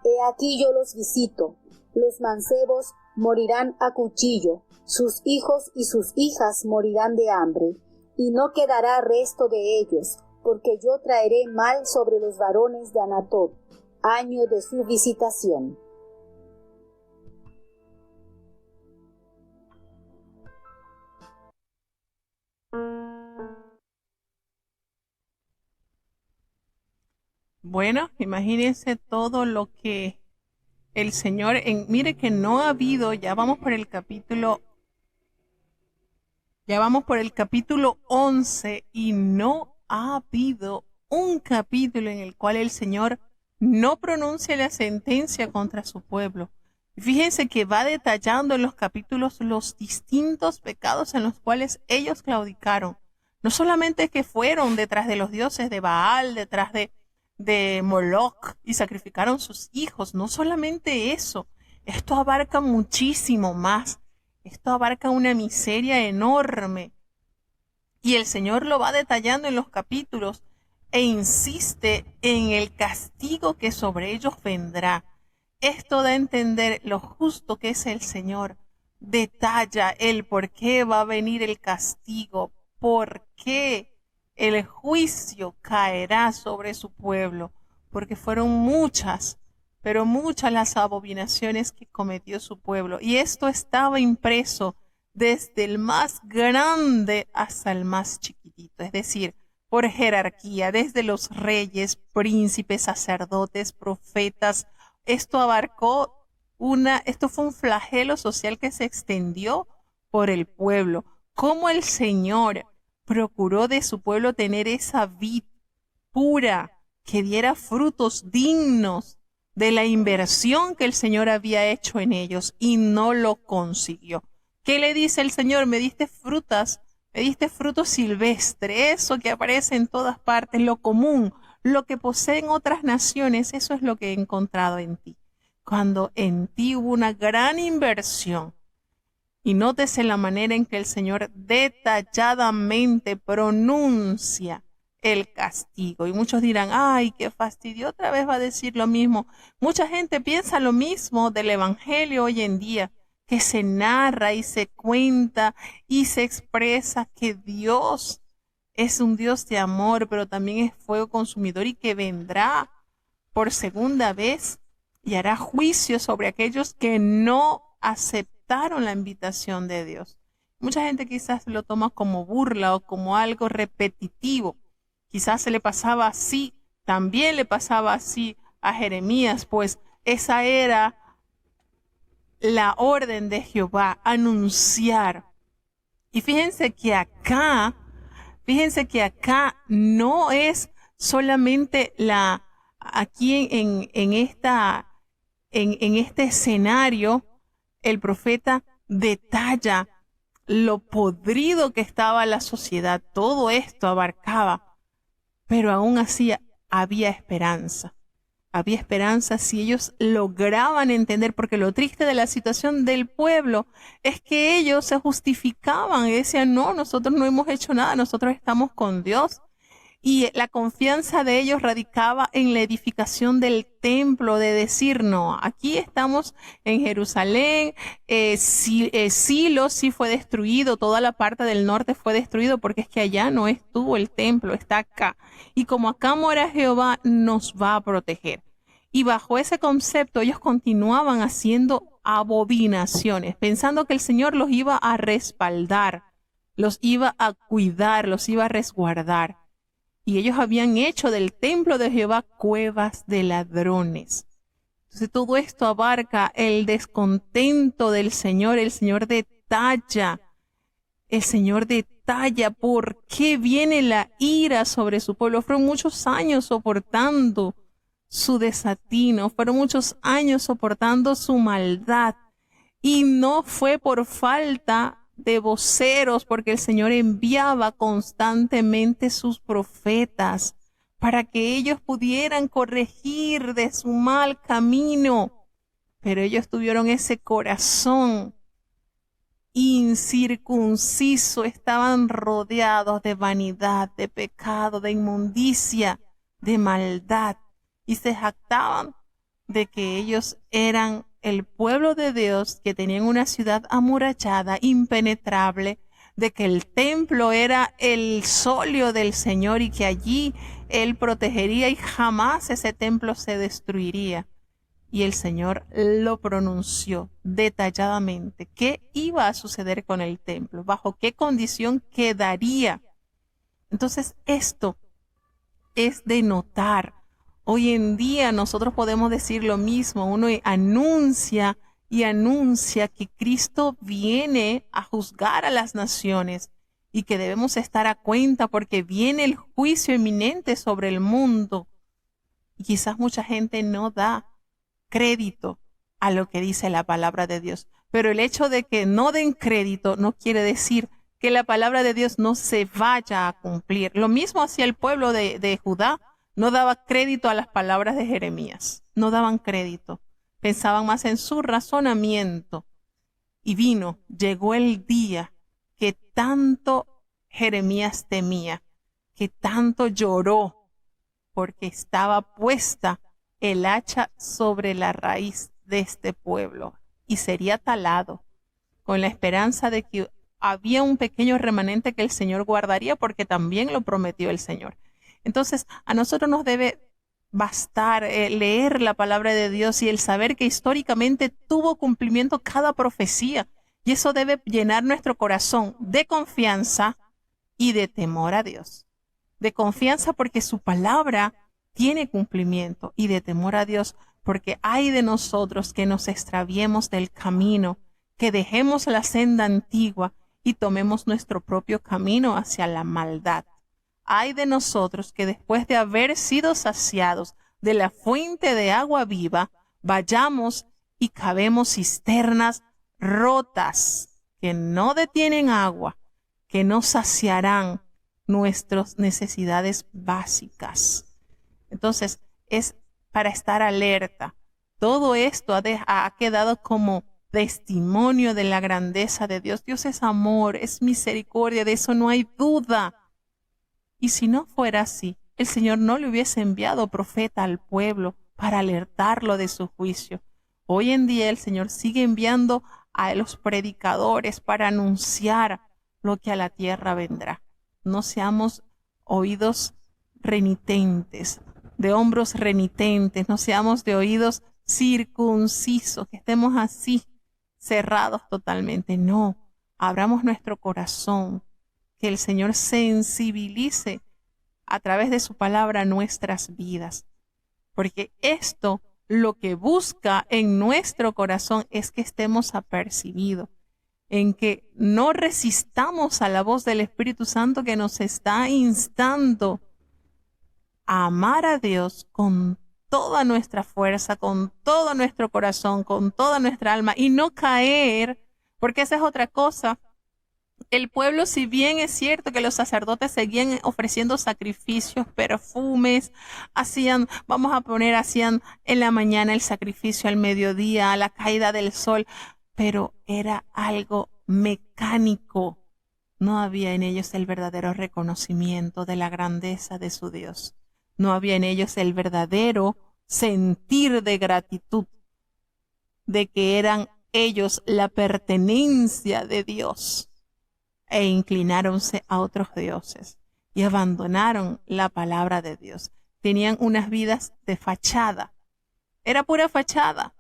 He aquí yo los visito, los mancebos morirán a cuchillo, sus hijos y sus hijas morirán de hambre, y no quedará resto de ellos, porque yo traeré mal sobre los varones de Anatot, año de su visitación. Bueno, imagínense todo lo que el Señor, mire que no ha habido, ya vamos por el capítulo 11 y no ha habido un capítulo en el cual el Señor no pronuncia la sentencia contra su pueblo. Fíjense que va detallando en los capítulos los distintos pecados en los cuales ellos claudicaron. No solamente que fueron detrás de los dioses de Baal, detrás de Moloch y sacrificaron sus hijos. No solamente eso. Esto abarca muchísimo más. Esto abarca una miseria enorme. Y el Señor lo va detallando en los capítulos e insiste en el castigo que sobre ellos vendrá. Esto da a entender lo justo que es el Señor. Detalla el por qué va a venir el castigo, por qué el juicio caerá sobre su pueblo, porque fueron muchas, pero muchas las abominaciones que cometió su pueblo. Y esto estaba impreso desde el más grande hasta el más chiquitito, es decir, por jerarquía, desde los reyes, príncipes, sacerdotes, profetas. Esto fue un flagelo social que se extendió por el pueblo. Cómo el Señor procuró de su pueblo tener esa vid pura que diera frutos dignos de la inversión que el Señor había hecho en ellos y no lo consiguió. ¿Qué le dice el Señor? Me diste fruto silvestre, eso que aparece en todas partes, lo común, lo que poseen otras naciones, eso es lo que he encontrado en ti. Cuando en ti hubo una gran inversión. Y nótese la manera en que el Señor detalladamente pronuncia el castigo. Y muchos dirán, ay, qué fastidio, otra vez va a decir lo mismo. Mucha gente piensa lo mismo del Evangelio hoy en día, que se narra y se cuenta y se expresa que Dios es un Dios de amor, pero también es fuego consumidor y que vendrá por segunda vez y hará juicio sobre aquellos que no aceptaron la invitación de Dios. Mucha gente quizás lo toma como burla o como algo repetitivo. Quizás se le pasaba así, también le pasaba así a Jeremías, pues esa era la orden de Jehová, anunciar. Y fíjense que acá no es solamente aquí en este escenario, el profeta detalla lo podrido que estaba la sociedad. Todo esto abarcaba, pero aún así había esperanza. Había esperanza si ellos lograban entender, porque lo triste de la situación del pueblo es que ellos se justificaban y decían, no, nosotros no hemos hecho nada, nosotros estamos con Dios. Y la confianza de ellos radicaba en la edificación del templo, de decir, no, aquí estamos en Jerusalén, Silo sí fue destruido, toda la parte del norte fue destruido, porque es que allá no estuvo el templo, está acá. Y como acá mora Jehová, nos va a proteger. Y bajo ese concepto ellos continuaban haciendo abominaciones, pensando que el Señor los iba a respaldar, los iba a cuidar, los iba a resguardar. Y ellos habían hecho del templo de Jehová cuevas de ladrones. Entonces todo esto abarca el descontento del Señor. El Señor detalla por qué viene la ira sobre su pueblo. Fueron muchos años soportando su desatino, fueron muchos años soportando su maldad. Y no fue por falta de voceros, porque el Señor enviaba constantemente sus profetas para que ellos pudieran corregir de su mal camino. Pero ellos tuvieron ese corazón incircunciso, estaban rodeados de vanidad, de pecado, de inmundicia, de maldad, y se jactaban de que ellos eran el pueblo de Dios, que tenían una ciudad amurallada, impenetrable, de que el templo era el solio del Señor y que allí Él protegería y jamás ese templo se destruiría. Y el Señor lo pronunció detalladamente. ¿Qué iba a suceder con el templo? ¿Bajo qué condición quedaría? Entonces esto es de notar. Hoy en día nosotros podemos decir lo mismo. Uno anuncia y anuncia que Cristo viene a juzgar a las naciones y que debemos estar a cuenta porque viene el juicio inminente sobre el mundo. Y quizás mucha gente no da crédito a lo que dice la palabra de Dios. Pero el hecho de que no den crédito no quiere decir que la palabra de Dios no se vaya a cumplir. Lo mismo hacía el pueblo de Judá. No daba crédito a las palabras de Jeremías. No daban crédito. Pensaban más en su razonamiento. Y llegó el día que tanto Jeremías temía, que tanto lloró, porque estaba puesta el hacha sobre la raíz de este pueblo y sería talado, con la esperanza de que había un pequeño remanente que el Señor guardaría, porque también lo prometió el Señor. Entonces, a nosotros nos debe bastar leer la palabra de Dios y el saber que históricamente tuvo cumplimiento cada profecía, y eso debe llenar nuestro corazón de confianza y de temor a Dios. De confianza porque su palabra tiene cumplimiento, y de temor a Dios porque hay de nosotros que nos extraviemos del camino, que dejemos la senda antigua y tomemos nuestro propio camino hacia la maldad. Hay de nosotros que después de haber sido saciados de la fuente de agua viva, vayamos y cavemos cisternas rotas que no detienen agua, que no saciarán nuestras necesidades básicas. Entonces, es para estar alerta. Todo esto ha quedado como testimonio de la grandeza de Dios. Dios es amor, es misericordia, de eso no hay duda. Y si no fuera así, el Señor no le hubiese enviado profeta al pueblo para alertarlo de su juicio. Hoy en día el Señor sigue enviando a los predicadores para anunciar lo que a la tierra vendrá. No seamos oídos renitentes, de hombros renitentes, no seamos de oídos circuncisos, que estemos así cerrados totalmente. No, abramos nuestro corazón, que el Señor sensibilice a través de su palabra nuestras vidas, porque esto lo que busca en nuestro corazón es que estemos apercibidos, en que no resistamos a la voz del Espíritu Santo que nos está instando a amar a Dios con toda nuestra fuerza, con todo nuestro corazón, con toda nuestra alma, y no caer, porque esa es otra cosa. El pueblo, si bien es cierto que los sacerdotes seguían ofreciendo sacrificios, perfumes, hacían en la mañana el sacrificio, al mediodía, a la caída del sol, pero era algo mecánico. No había en ellos el verdadero reconocimiento de la grandeza de su Dios. No había en ellos el verdadero sentir de gratitud, de que eran ellos la pertenencia de Dios, e inclináronse a otros dioses y abandonaron la palabra de Dios. Tenían unas vidas de fachada. Era pura fachada,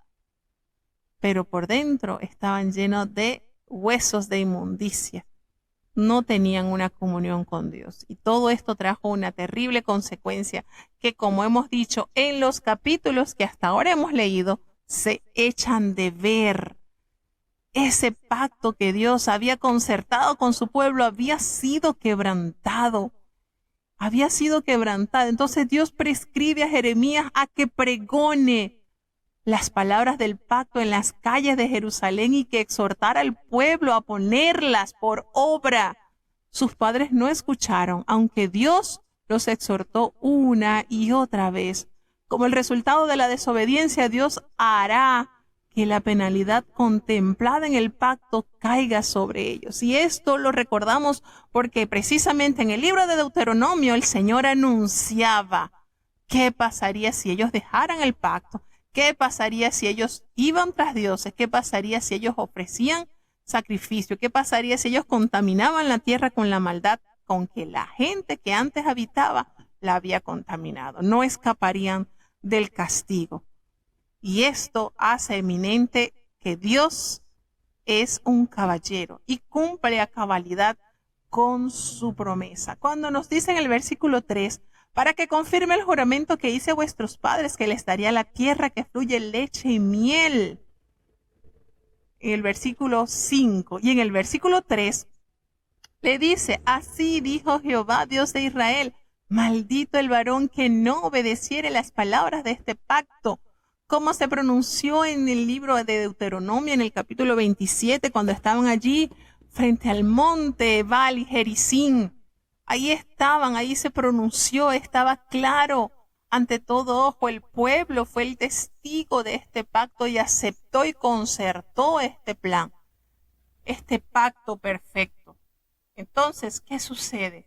pero por dentro estaban llenos de huesos de inmundicia. No tenían una comunión con Dios. Y todo esto trajo una terrible consecuencia que, como hemos dicho en los capítulos que hasta ahora hemos leído, se echan de ver. Ese pacto que Dios había concertado con su pueblo había sido quebrantado. Entonces Dios prescribe a Jeremías a que pregone las palabras del pacto en las calles de Jerusalén y que exhortara al pueblo a ponerlas por obra. Sus padres no escucharon, aunque Dios los exhortó una y otra vez. Como el resultado de la desobediencia, Dios hará que la penalidad contemplada en el pacto caiga sobre ellos. Y esto lo recordamos porque precisamente en el libro de Deuteronomio el Señor anunciaba qué pasaría si ellos dejaran el pacto. ¿Qué pasaría si ellos iban tras dioses? ¿Qué pasaría si ellos ofrecían sacrificio? ¿Qué pasaría si ellos contaminaban la tierra con la maldad con que la gente que antes habitaba la había contaminado? No escaparían del castigo. Y esto hace eminente que Dios es un caballero y cumple a cabalidad con su promesa. Cuando nos dice en el versículo 3, para que confirme el juramento que hice a vuestros padres, que les daría la tierra que fluye leche y miel. En el versículo 5 y en el versículo 3 le dice, así dijo Jehová, Dios de Israel, Maldito el varón que no obedeciere las palabras de este pacto. Como se pronunció en el libro de Deuteronomio, en el capítulo 27, cuando estaban allí frente al monte Ebal y Gerizim. Ahí estaban, ahí se pronunció, estaba claro ante todo ojo. El pueblo fue el testigo de este pacto y aceptó y concertó este plan, este pacto perfecto. Entonces, ¿qué sucede?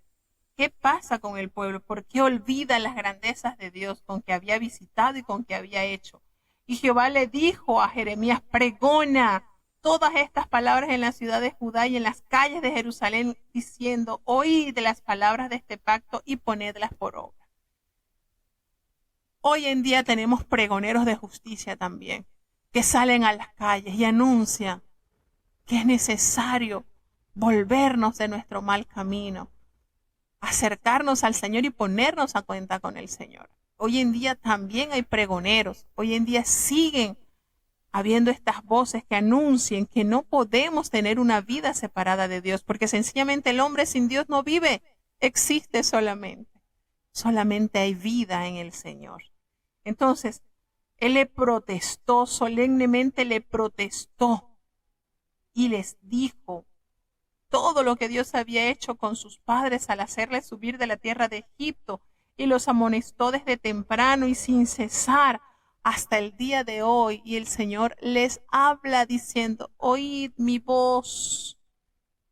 ¿Qué pasa con el pueblo? ¿Por qué olvida las grandezas de Dios con que había visitado y con que había hecho? Y Jehová le dijo a Jeremías: pregona todas estas palabras en la ciudad de Judá y en las calles de Jerusalén, diciendo: oíd las palabras de este pacto y ponedlas por obra. Hoy en día tenemos pregoneros de justicia también, que salen a las calles y anuncian que es necesario volvernos de nuestro mal camino, acercarnos al Señor y ponernos a cuenta con el Señor. Hoy en día también hay pregoneros, hoy en día siguen habiendo estas voces que anuncien que no podemos tener una vida separada de Dios, porque sencillamente el hombre sin Dios no vive, existe solamente. Solamente hay vida en el Señor. Entonces, él le protestó, solemnemente le protestó y les dijo todo lo que Dios había hecho con sus padres al hacerles subir de la tierra de Egipto, y los amonestó desde temprano y sin cesar hasta el día de hoy. Y el Señor les habla diciendo: oíd mi voz.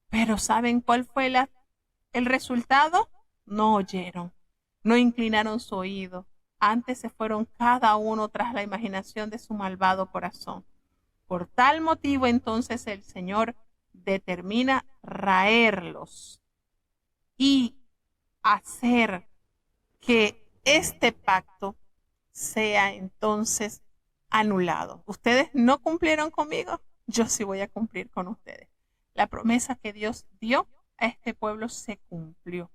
Pero ¿saben cuál fue el resultado? No oyeron, no inclinaron su oído. Antes se fueron cada uno tras la imaginación de su malvado corazón. Por tal motivo, entonces, el Señor determina raerlos y hacer que este pacto sea entonces anulado. ¿Ustedes no cumplieron conmigo? Yo sí voy a cumplir con ustedes. La promesa que Dios dio a este pueblo se cumplió.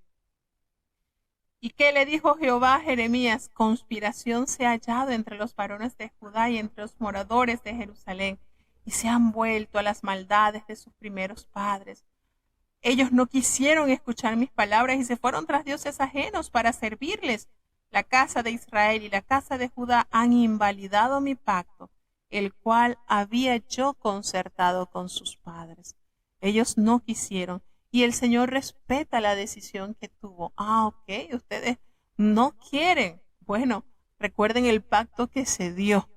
¿Y qué le dijo Jehová a Jeremías? Conspiración se ha hallado entre los varones de Judá y entre los moradores de Jerusalén, y se han vuelto a las maldades de sus primeros padres. Ellos no quisieron escuchar mis palabras y se fueron tras dioses ajenos para servirles. La casa de Israel y la casa de Judá han invalidado mi pacto, el cual había yo concertado con sus padres. Ellos no quisieron, y el Señor respeta la decisión que tuvo. Ok, ustedes no quieren. Bueno, recuerden el pacto que se dio,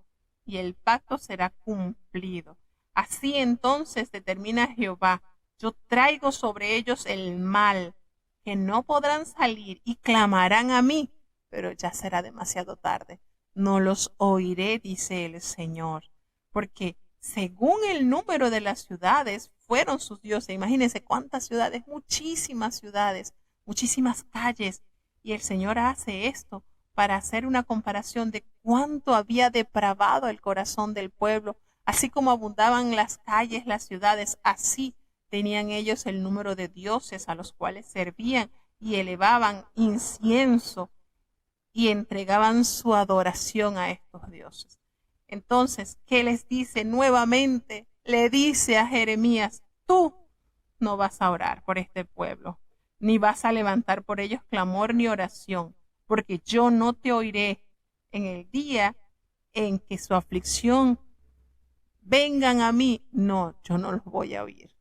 y el pacto será cumplido. Así entonces determina Jehová: yo traigo sobre ellos el mal, que no podrán salir, y clamarán a mí, pero ya será demasiado tarde. No los oiré, dice el Señor, porque según el número de las ciudades fueron sus dioses. Imagínense cuántas ciudades, muchísimas calles. Y el Señor hace esto para hacer una comparación de cuánto había depravado el corazón del pueblo. Así como abundaban las calles, las ciudades, así tenían ellos el número de dioses a los cuales servían y elevaban incienso y entregaban su adoración a estos dioses. Entonces, ¿qué les dice nuevamente? Le dice a Jeremías: tú no vas a orar por este pueblo, ni vas a levantar por ellos clamor ni oración, porque yo no te oiré en el día en que su aflicción vengan a mí. No, yo no los voy a oír.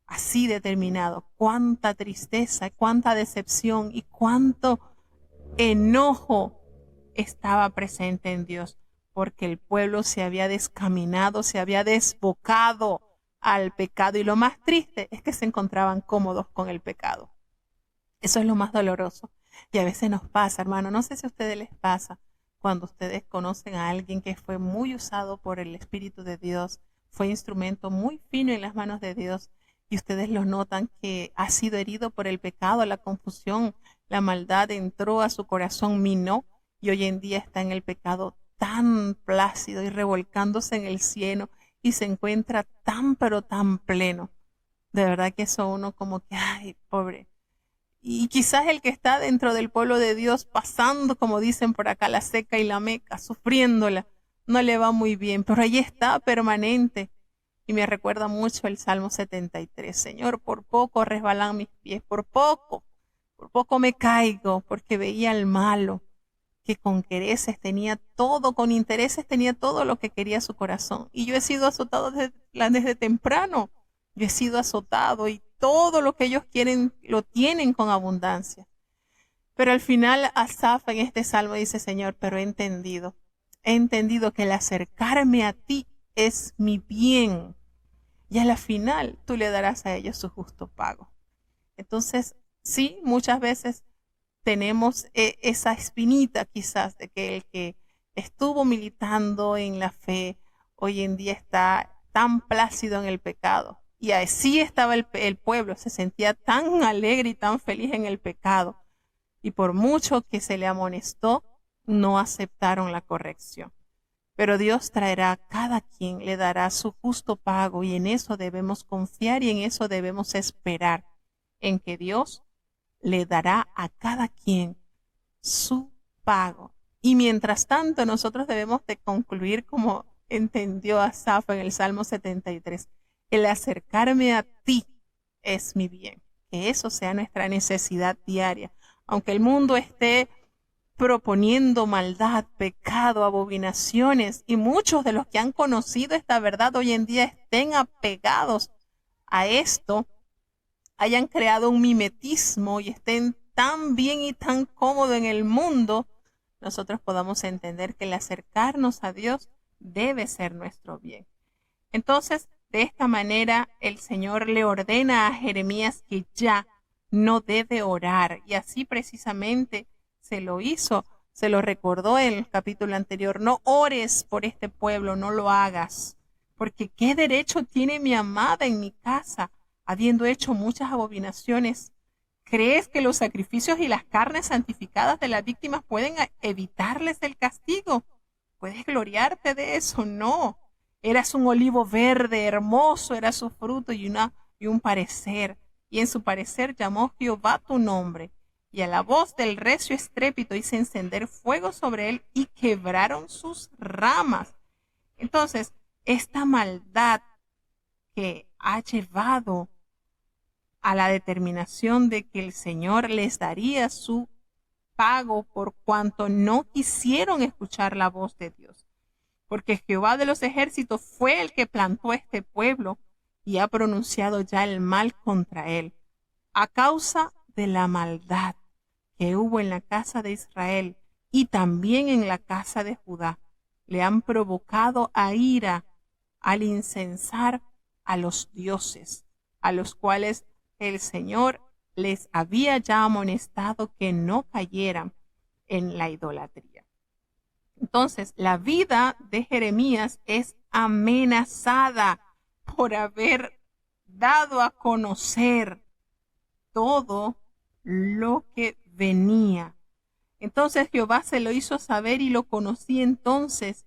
Así determinado. Cuánta tristeza, cuánta decepción y cuánto enojo estaba presente en Dios, porque el pueblo se había descaminado, se había desbocado al pecado, y lo más triste es que se encontraban cómodos con el pecado. Eso es lo más doloroso. Y a veces nos pasa, hermano, no sé si a ustedes les pasa, cuando ustedes conocen a alguien que fue muy usado por el Espíritu de Dios, fue instrumento muy fino en las manos de Dios, y ustedes lo notan que ha sido herido por el pecado, la confusión, la maldad entró a su corazón, minó, y hoy en día está en el pecado tan plácido y revolcándose en el cielo, y se encuentra tan pero tan pleno. De verdad que eso uno como que, ay, pobre. Y quizás el que está dentro del pueblo de Dios pasando, como dicen por acá, la seca y la meca, sufriéndola, no le va muy bien, pero ahí está permanente. Y me recuerda mucho el Salmo 73. Señor, por poco resbalan mis pies, por poco por poco me caigo porque veía al malo que con intereses tenía todo lo que quería su corazón. Y yo he sido azotado desde temprano. Yo he sido azotado y todo lo que ellos quieren lo tienen con abundancia. Pero al final Asaf en este salmo dice, Señor, pero he entendido que el acercarme a ti es mi bien. Y a la final tú le darás a ellos su justo pago. Entonces, sí, muchas veces tenemos esa espinita quizás de que el que estuvo militando en la fe hoy en día está tan plácido en el pecado. Y así estaba el pueblo, se sentía tan alegre y tan feliz en el pecado. Y por mucho que se le amonestó, no aceptaron la corrección. Pero Dios traerá a cada quien, le dará su justo pago, y en eso debemos confiar y en eso debemos esperar, en que Dios le dará a cada quien su pago. Y mientras tanto, nosotros debemos de concluir como entendió Asaf en el Salmo 73. El acercarme a ti es mi bien. Que eso sea nuestra necesidad diaria. Aunque el mundo esté proponiendo maldad, pecado, abominaciones, y muchos de los que han conocido esta verdad hoy en día estén apegados a esto, hayan creado un mimetismo y estén tan bien y tan cómodo en el mundo, nosotros podamos entender que el acercarnos a Dios debe ser nuestro bien. Entonces, de esta manera, el Señor le ordena a Jeremías que ya no debe orar, y así precisamente se lo hizo, se lo recordó en el capítulo anterior. No ores por este pueblo, no lo hagas, porque ¿qué derecho tiene mi amada en mi casa, habiendo hecho muchas abominaciones? ¿Crees que los sacrificios y las carnes santificadas de las víctimas pueden evitarles el castigo? ¿Puedes gloriarte de eso? No. Eras un olivo verde, hermoso era su fruto y un parecer. Y en su parecer llamó Jehová tu nombre. Y a la voz del recio estrépito hice encender fuego sobre él y quebraron sus ramas. Entonces, esta maldad que ha llevado a la determinación de que el Señor les daría su pago por cuanto no quisieron escuchar la voz de Dios. Porque Jehová de los ejércitos fue el que plantó este pueblo y ha pronunciado ya el mal contra él. A causa de la maldad que hubo en la casa de Israel y también en la casa de Judá, le han provocado a ira al incensar a los dioses, a los cuales el Señor les había ya amonestado que no cayeran en la idolatría. Entonces, la vida de Jeremías es amenazada por haber dado a conocer todo lo que venía. Entonces Jehová se lo hizo saber y lo conocí entonces.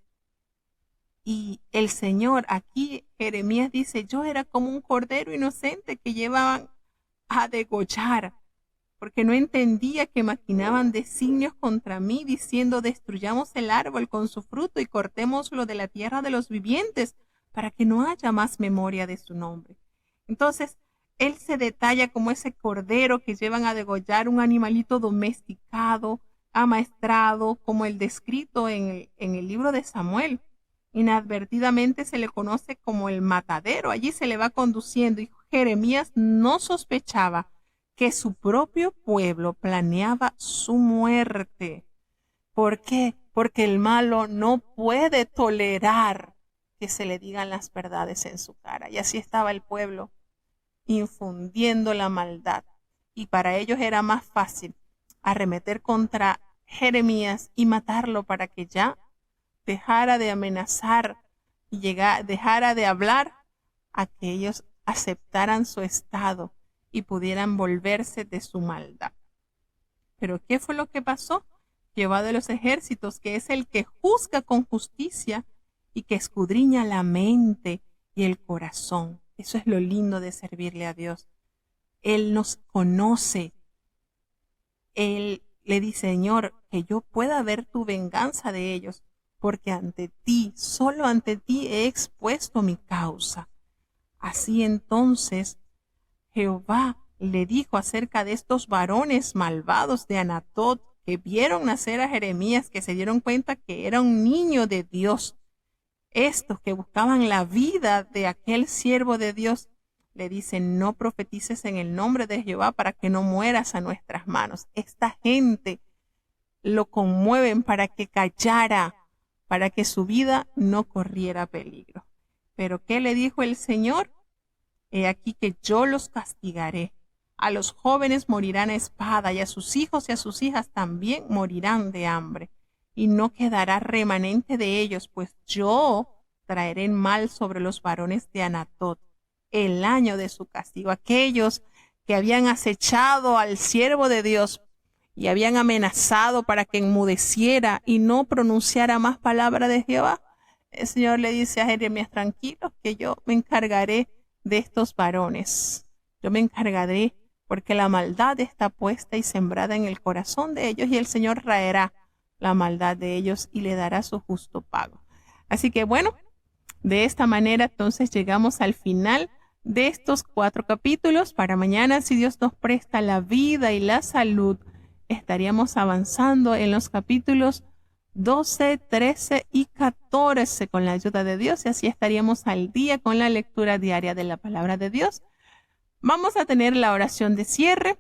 Y el Señor, aquí Jeremías dice, yo era como un cordero inocente que llevaban a degollar, porque no entendía que maquinaban designios contra mí, diciendo, destruyamos el árbol con su fruto y cortémoslo de la tierra de los vivientes, para que no haya más memoria de su nombre. Entonces, él se detalla como ese cordero que llevan a degollar, un animalito domesticado, amaestrado, como el descrito en el libro de Samuel. Inadvertidamente se le conoce como el matadero. Allí se le va conduciendo y Jeremías no sospechaba que su propio pueblo planeaba su muerte. ¿Por qué? Porque el malo no puede tolerar que se le digan las verdades en su cara. Y así estaba el pueblo, infundiendo la maldad. Y para ellos era más fácil arremeter contra Jeremías y matarlo para que ya dejara de amenazar y dejara de hablar, a que ellos aceptaran su estado y pudieran volverse de su maldad. Pero ¿qué fue lo que pasó? Jehová de los ejércitos, que es el que juzga con justicia y que escudriña la mente y el corazón. Eso es lo lindo de servirle a Dios. Él nos conoce. Él le dice, Señor, que yo pueda ver tu venganza de ellos, porque ante ti, solo ante ti he expuesto mi causa. Así entonces Jehová le dijo acerca de estos varones malvados de Anatot que vieron nacer a Jeremías, que se dieron cuenta que era un niño de Dios. Estos que buscaban la vida de aquel siervo de Dios, le dicen: no profetices en el nombre de Jehová para que no mueras a nuestras manos. Esta gente lo conmueven para que callara, para que su vida no corriera peligro. Pero ¿qué le dijo el Señor? He aquí que yo los castigaré. A los jóvenes morirán a espada, y a sus hijos y a sus hijas también morirán de hambre. Y no quedará remanente de ellos, pues yo traeré mal sobre los varones de Anatot el año de su castigo. Aquellos que habían acechado al siervo de Dios y habían amenazado para que enmudeciera y no pronunciara más palabra de Jehová. El Señor le dice a Jeremías: tranquilo, que yo me encargaré de estos varones. Yo me encargaré, porque la maldad está puesta y sembrada en el corazón de ellos, y el Señor raerá la maldad de ellos y le dará su justo pago. Así que bueno, de esta manera entonces llegamos al final de estos 4 capítulos. Para mañana, si Dios nos presta la vida y la salud, estaríamos avanzando en los capítulos 12, 13 y 14 con la ayuda de Dios, y así estaríamos al día con la lectura diaria de la palabra de Dios. Vamos a tener la oración de cierre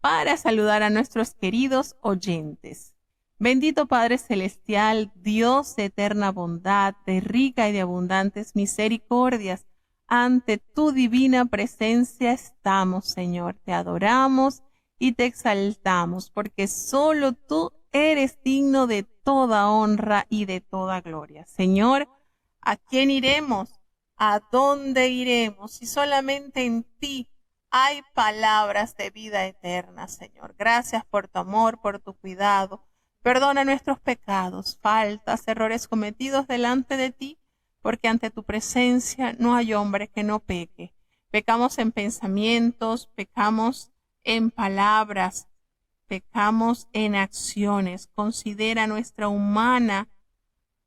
para saludar a nuestros queridos oyentes. Bendito Padre Celestial, Dios de eterna bondad, de rica y de abundantes misericordias, ante tu divina presencia estamos, Señor. Te adoramos y te exaltamos, porque solo tú eres digno de toda honra y de toda gloria. Señor, ¿a quién iremos? ¿A dónde iremos? Si solamente en ti hay palabras de vida eterna, Señor. Gracias por tu amor, por tu cuidado. Perdona nuestros pecados, faltas, errores cometidos delante de ti, porque ante tu presencia no hay hombre que no peque. Pecamos en pensamientos, pecamos en palabras, pecamos en acciones. Considera nuestra humana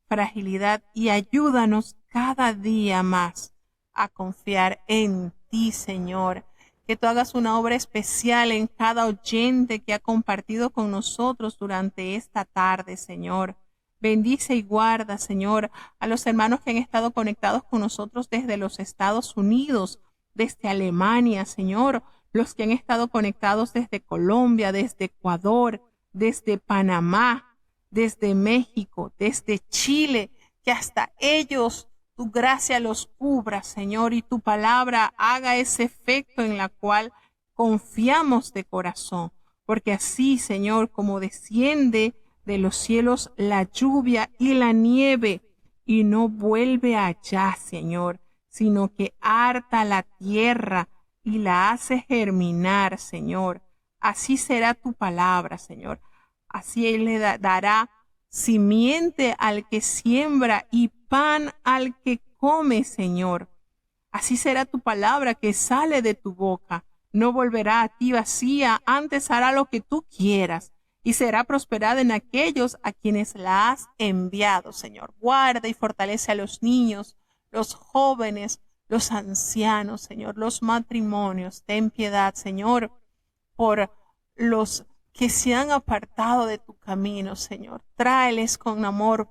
fragilidad y ayúdanos cada día más a confiar en ti, Señor. Que tú hagas una obra especial en cada oyente que ha compartido con nosotros durante esta tarde, Señor. Bendice y guarda, Señor, a los hermanos que han estado conectados con nosotros desde los Estados Unidos, desde Alemania, Señor, los que han estado conectados desde Colombia, desde Ecuador, desde Panamá, desde México, desde Chile, que hasta ellos tu gracia los cubra, Señor, y tu palabra haga ese efecto en la cual confiamos de corazón, porque así, Señor, como desciende de los cielos la lluvia y la nieve, y no vuelve allá, Señor, sino que harta la tierra y la hace germinar, Señor. Así será tu palabra, Señor. Así Él le dará simiente al que siembra y pan al que come, Señor. Así será tu palabra que sale de tu boca. No volverá a ti vacía, antes hará lo que tú quieras y será prosperada en aquellos a quienes la has enviado, Señor. Guarda y fortalece a los niños, los jóvenes, los ancianos, Señor, los matrimonios. Ten piedad, Señor, por los que se han apartado de tu camino, Señor. Tráeles con amor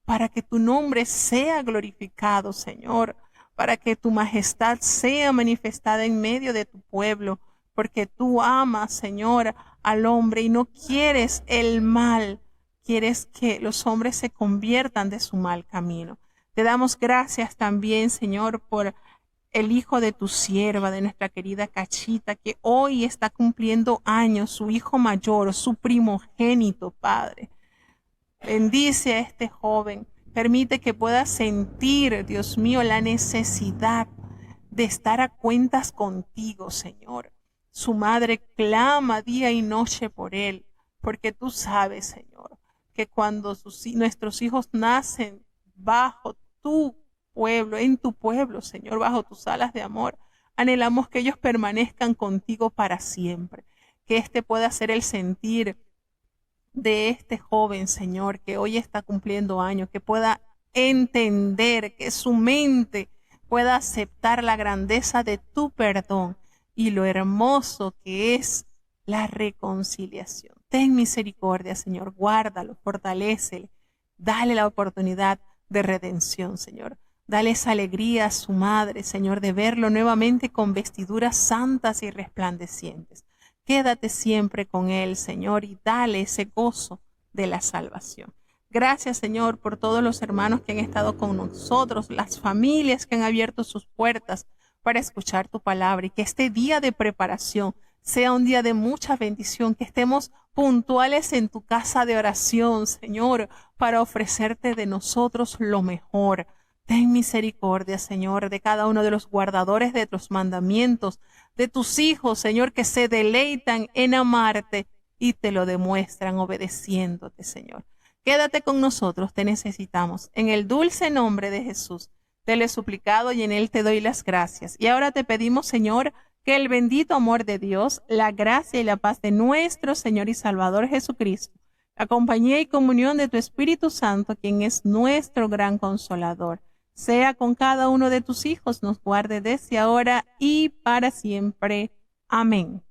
para que tu nombre sea glorificado, Señor, para que tu majestad sea manifestada en medio de tu pueblo, porque tú amas, Señor, al hombre y no quieres el mal, quieres que los hombres se conviertan de su mal camino. Te damos gracias también, Señor, por el hijo de tu sierva, de nuestra querida Cachita, que hoy está cumpliendo años, su hijo mayor, su primogénito, Padre. Bendice a este joven, permite que pueda sentir, Dios mío, la necesidad de estar a cuentas contigo, Señor. Su madre clama día y noche por él, porque tú sabes, Señor, que cuando nuestros hijos nacen bajo tu pueblo, en tu pueblo, Señor, bajo tus alas de amor, anhelamos que ellos permanezcan contigo para siempre, que este pueda ser el sentir de este joven, Señor, que hoy está cumpliendo años, que pueda entender, que su mente pueda aceptar la grandeza de tu perdón, y lo hermoso que es la reconciliación. Ten misericordia, Señor, guárdalo, fortalécele, dale la oportunidad de redención, Señor. Dale esa alegría a su madre, Señor, de verlo nuevamente con vestiduras santas y resplandecientes. Quédate siempre con él, Señor, y dale ese gozo de la salvación. Gracias, Señor, por todos los hermanos que han estado con nosotros, las familias que han abierto sus puertas para escuchar tu palabra, y que este día de preparación sea un día de mucha bendición, que estemos puntuales en tu casa de oración, Señor, para ofrecerte de nosotros lo mejor. Ten misericordia, Señor, de cada uno de los guardadores de tus mandamientos, de tus hijos, Señor, que se deleitan en amarte y te lo demuestran obedeciéndote, Señor. Quédate con nosotros, te necesitamos. En el dulce nombre de Jesús, te lo he suplicado y en él te doy las gracias. Y ahora te pedimos, Señor, que el bendito amor de Dios, la gracia y la paz de nuestro Señor y Salvador Jesucristo, la compañía y comunión de tu Espíritu Santo, quien es nuestro gran consolador, sea con cada uno de tus hijos, nos guarde desde ahora y para siempre. Amén.